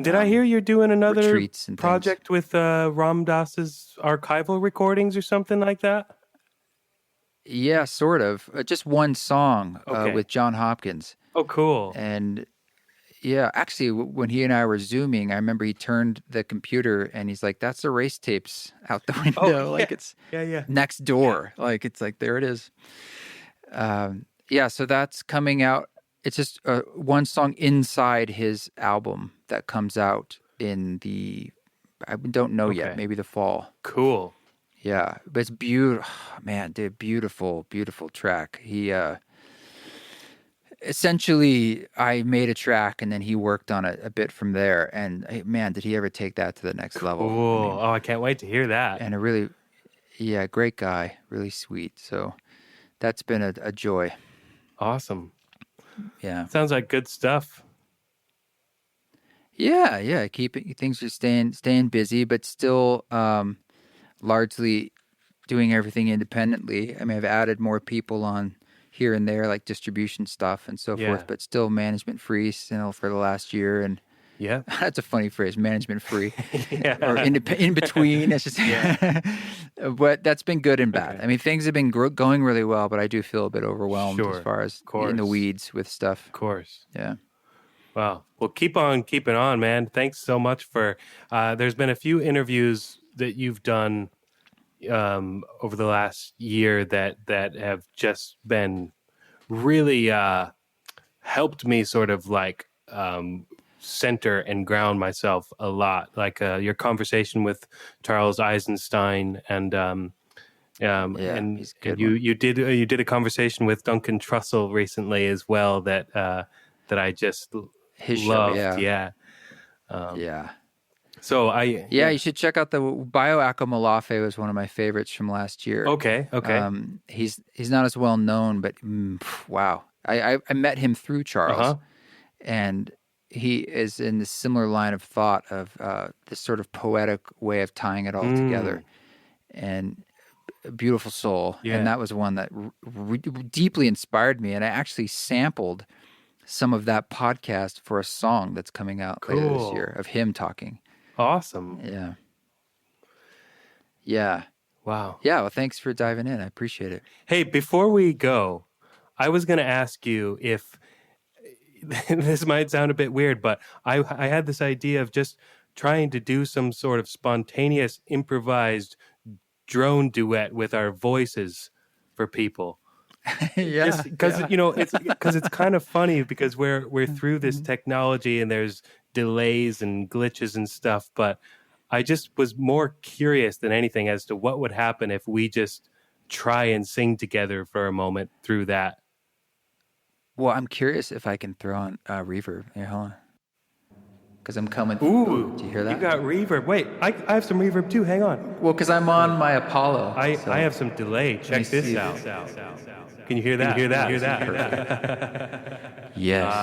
did I hear you're doing another retreats and project things with Ram Dass's archival recordings or something like that? Yeah, sort of. Just one song with John Hopkins. Oh, cool. And yeah, actually, when he and I were Zooming, I remember he turned the computer and he's like, that's the race tapes out the window. Like it's next door. Like it's like, there it is. So that's coming out. It's just one song inside his album that comes out in I don't know yet, maybe the fall. Cool. Yeah, but it's beautiful. Man, dude, beautiful, beautiful track. He essentially, I made a track and then he worked on it a bit from there. And man, did he ever take that to the next level? Cool. I can't wait to hear that. And a really, great guy, really sweet. So that's been a joy. Awesome. Yeah. Sounds like good stuff. Yeah. Things are staying busy, but still largely doing everything independently. I mean, I've added more people on here and there, like distribution stuff and so forth, but still management free, for the last year. And that's a funny phrase, management free, or in between. It's just, but that's been good and bad. I mean, things have been going really well, but I do feel a bit overwhelmed as far as in the weeds with stuff. Of course. Yeah. Wow. Well, keep on keeping on, man. Thanks so much for, there's been a few interviews that you've done over the last year that have just been really helped me sort of like center and ground myself a lot. Like your conversation with Charles Eisenstein and he's a good you did a conversation with Duncan Trussell recently as well that I just His loved. show, Yeah. So you should check out the Bioacco Malafe was one of my favorites from last year. Okay. He's not as well known, but wow. I met him through Charles, and he is in this similar line of thought of this sort of poetic way of tying it all together, and a beautiful soul. Yeah. And that was one that deeply inspired me. And I actually sampled some of that podcast for a song that's coming out later this year of him talking. Awesome. Yeah. Wow. Yeah. Well, thanks for diving in. I appreciate it. Hey, before we go, I was going to ask you if this might sound a bit weird, but I had this idea of just trying to do some sort of spontaneous improvised drone duet with our voices for people. Because it's kind of funny because we're through this technology and there's delays and glitches and stuff, but I just was more curious than anything as to what would happen if we just try and sing together for a moment through that. Well, I'm curious if I can throw on reverb. Here, hold on. Because I'm coming. Ooh, do you hear that? You got reverb. Wait, I have some reverb too. Hang on. Well, because I'm on my Apollo. I have some delay. Check this out. Can you hear that? Can you hear that? Yes.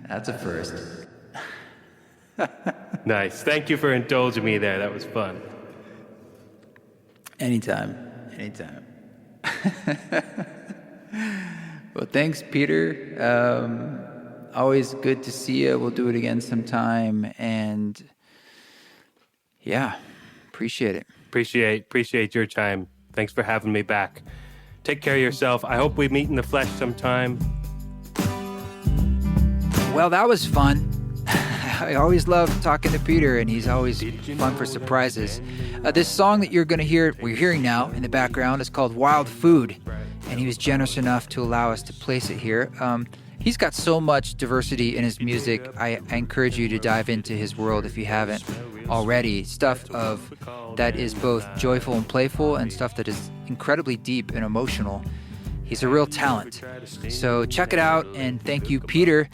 That's a first. Nice. Thank you for indulging me there. That was fun. Anytime. Well, thanks, Peter. Always good to see you. We'll do it again sometime. And yeah, appreciate it. Appreciate your time. Thanks for having me back. Take care of yourself. I hope we meet in the flesh sometime. Well, that was fun. I always love talking to Peter, and he's always fun for surprises. This song that we're hearing now in the background is called Wild Food, and he was generous enough to allow us to place it here. He's got so much diversity in his music. I encourage you to dive into his world if you haven't already. Stuff that is both joyful and playful, and stuff that is incredibly deep and emotional. He's a real talent. So check it out, and thank you, Peter.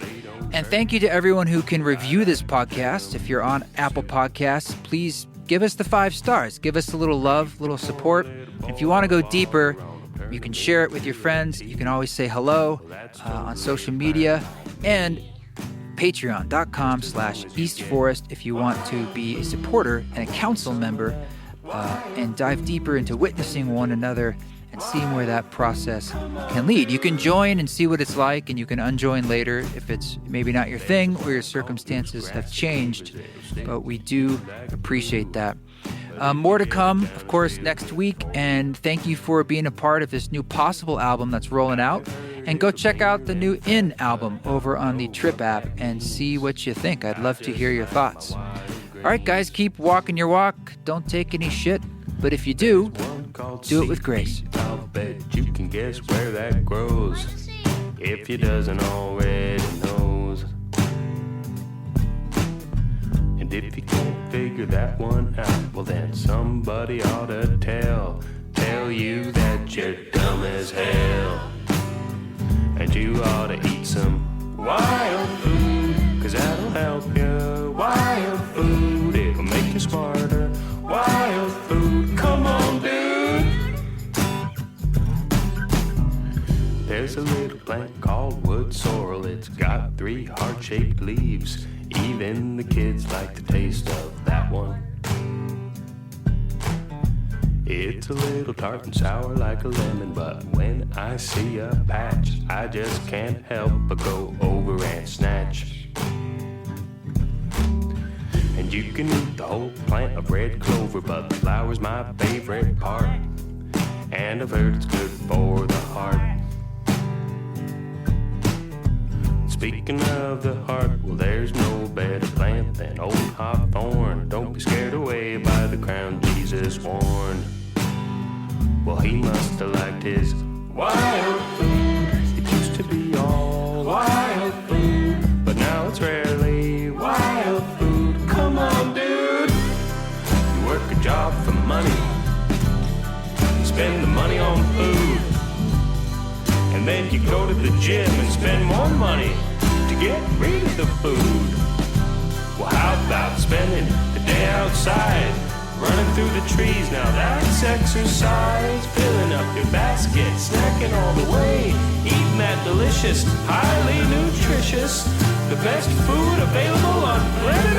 And thank you to everyone who can review this podcast. If you're on Apple Podcasts, please give us the 5 stars. Give us a little love, a little support. If you want to go deeper, you can share it with your friends. You can always say hello on social media. And patreon.com/eastforest if you want to be a supporter and a council member and dive deeper into witnessing one another and seeing where that process can lead. You can join and see what it's like, and you can unjoin later if it's maybe not your thing or your circumstances have changed, but we do appreciate that. More to come, of course, next week, and thank you for being a part of this new Possible album that's rolling out. And go check out the new In album over on the Trip app and see what you think. I'd love to hear your thoughts. All right, guys, keep walking your walk. Don't take any shit, but if you do it with grace. I'll bet you can guess where that grows, if you doesn't already knows. And if you can't figure that one out, well then somebody ought to tell you that you're dumb as hell. And you ought to eat some wild food, 'cause that'll help you. Wild food, it'll make you smarter. Wild food, come on dude. There's a little plant called wood sorrel. It's got 3 heart-shaped leaves. Even the kids like the taste of that one. It's a little tart and sour like a lemon, but when I see a patch, I just can't help but go over and snatch. And you can eat the whole plant of red clover, but the flower's my favorite part. And I've heard it's good for the heart. Speaking of the heart, well there's no better plant than old hawthorn. Don't be scared away by the crown Jesus worn. Well, he must have liked his wild food. It used to be all wild food, but now it's rarely wild food. Come on, dude. You work a job for money. You spend the money on food. And then you go to the gym and spend more money to get rid of the food. Well, how about spending the day outside? Running through the trees, now that's exercise. Filling up your basket, snacking all the way. Eating that delicious, highly nutritious, the best food available on planet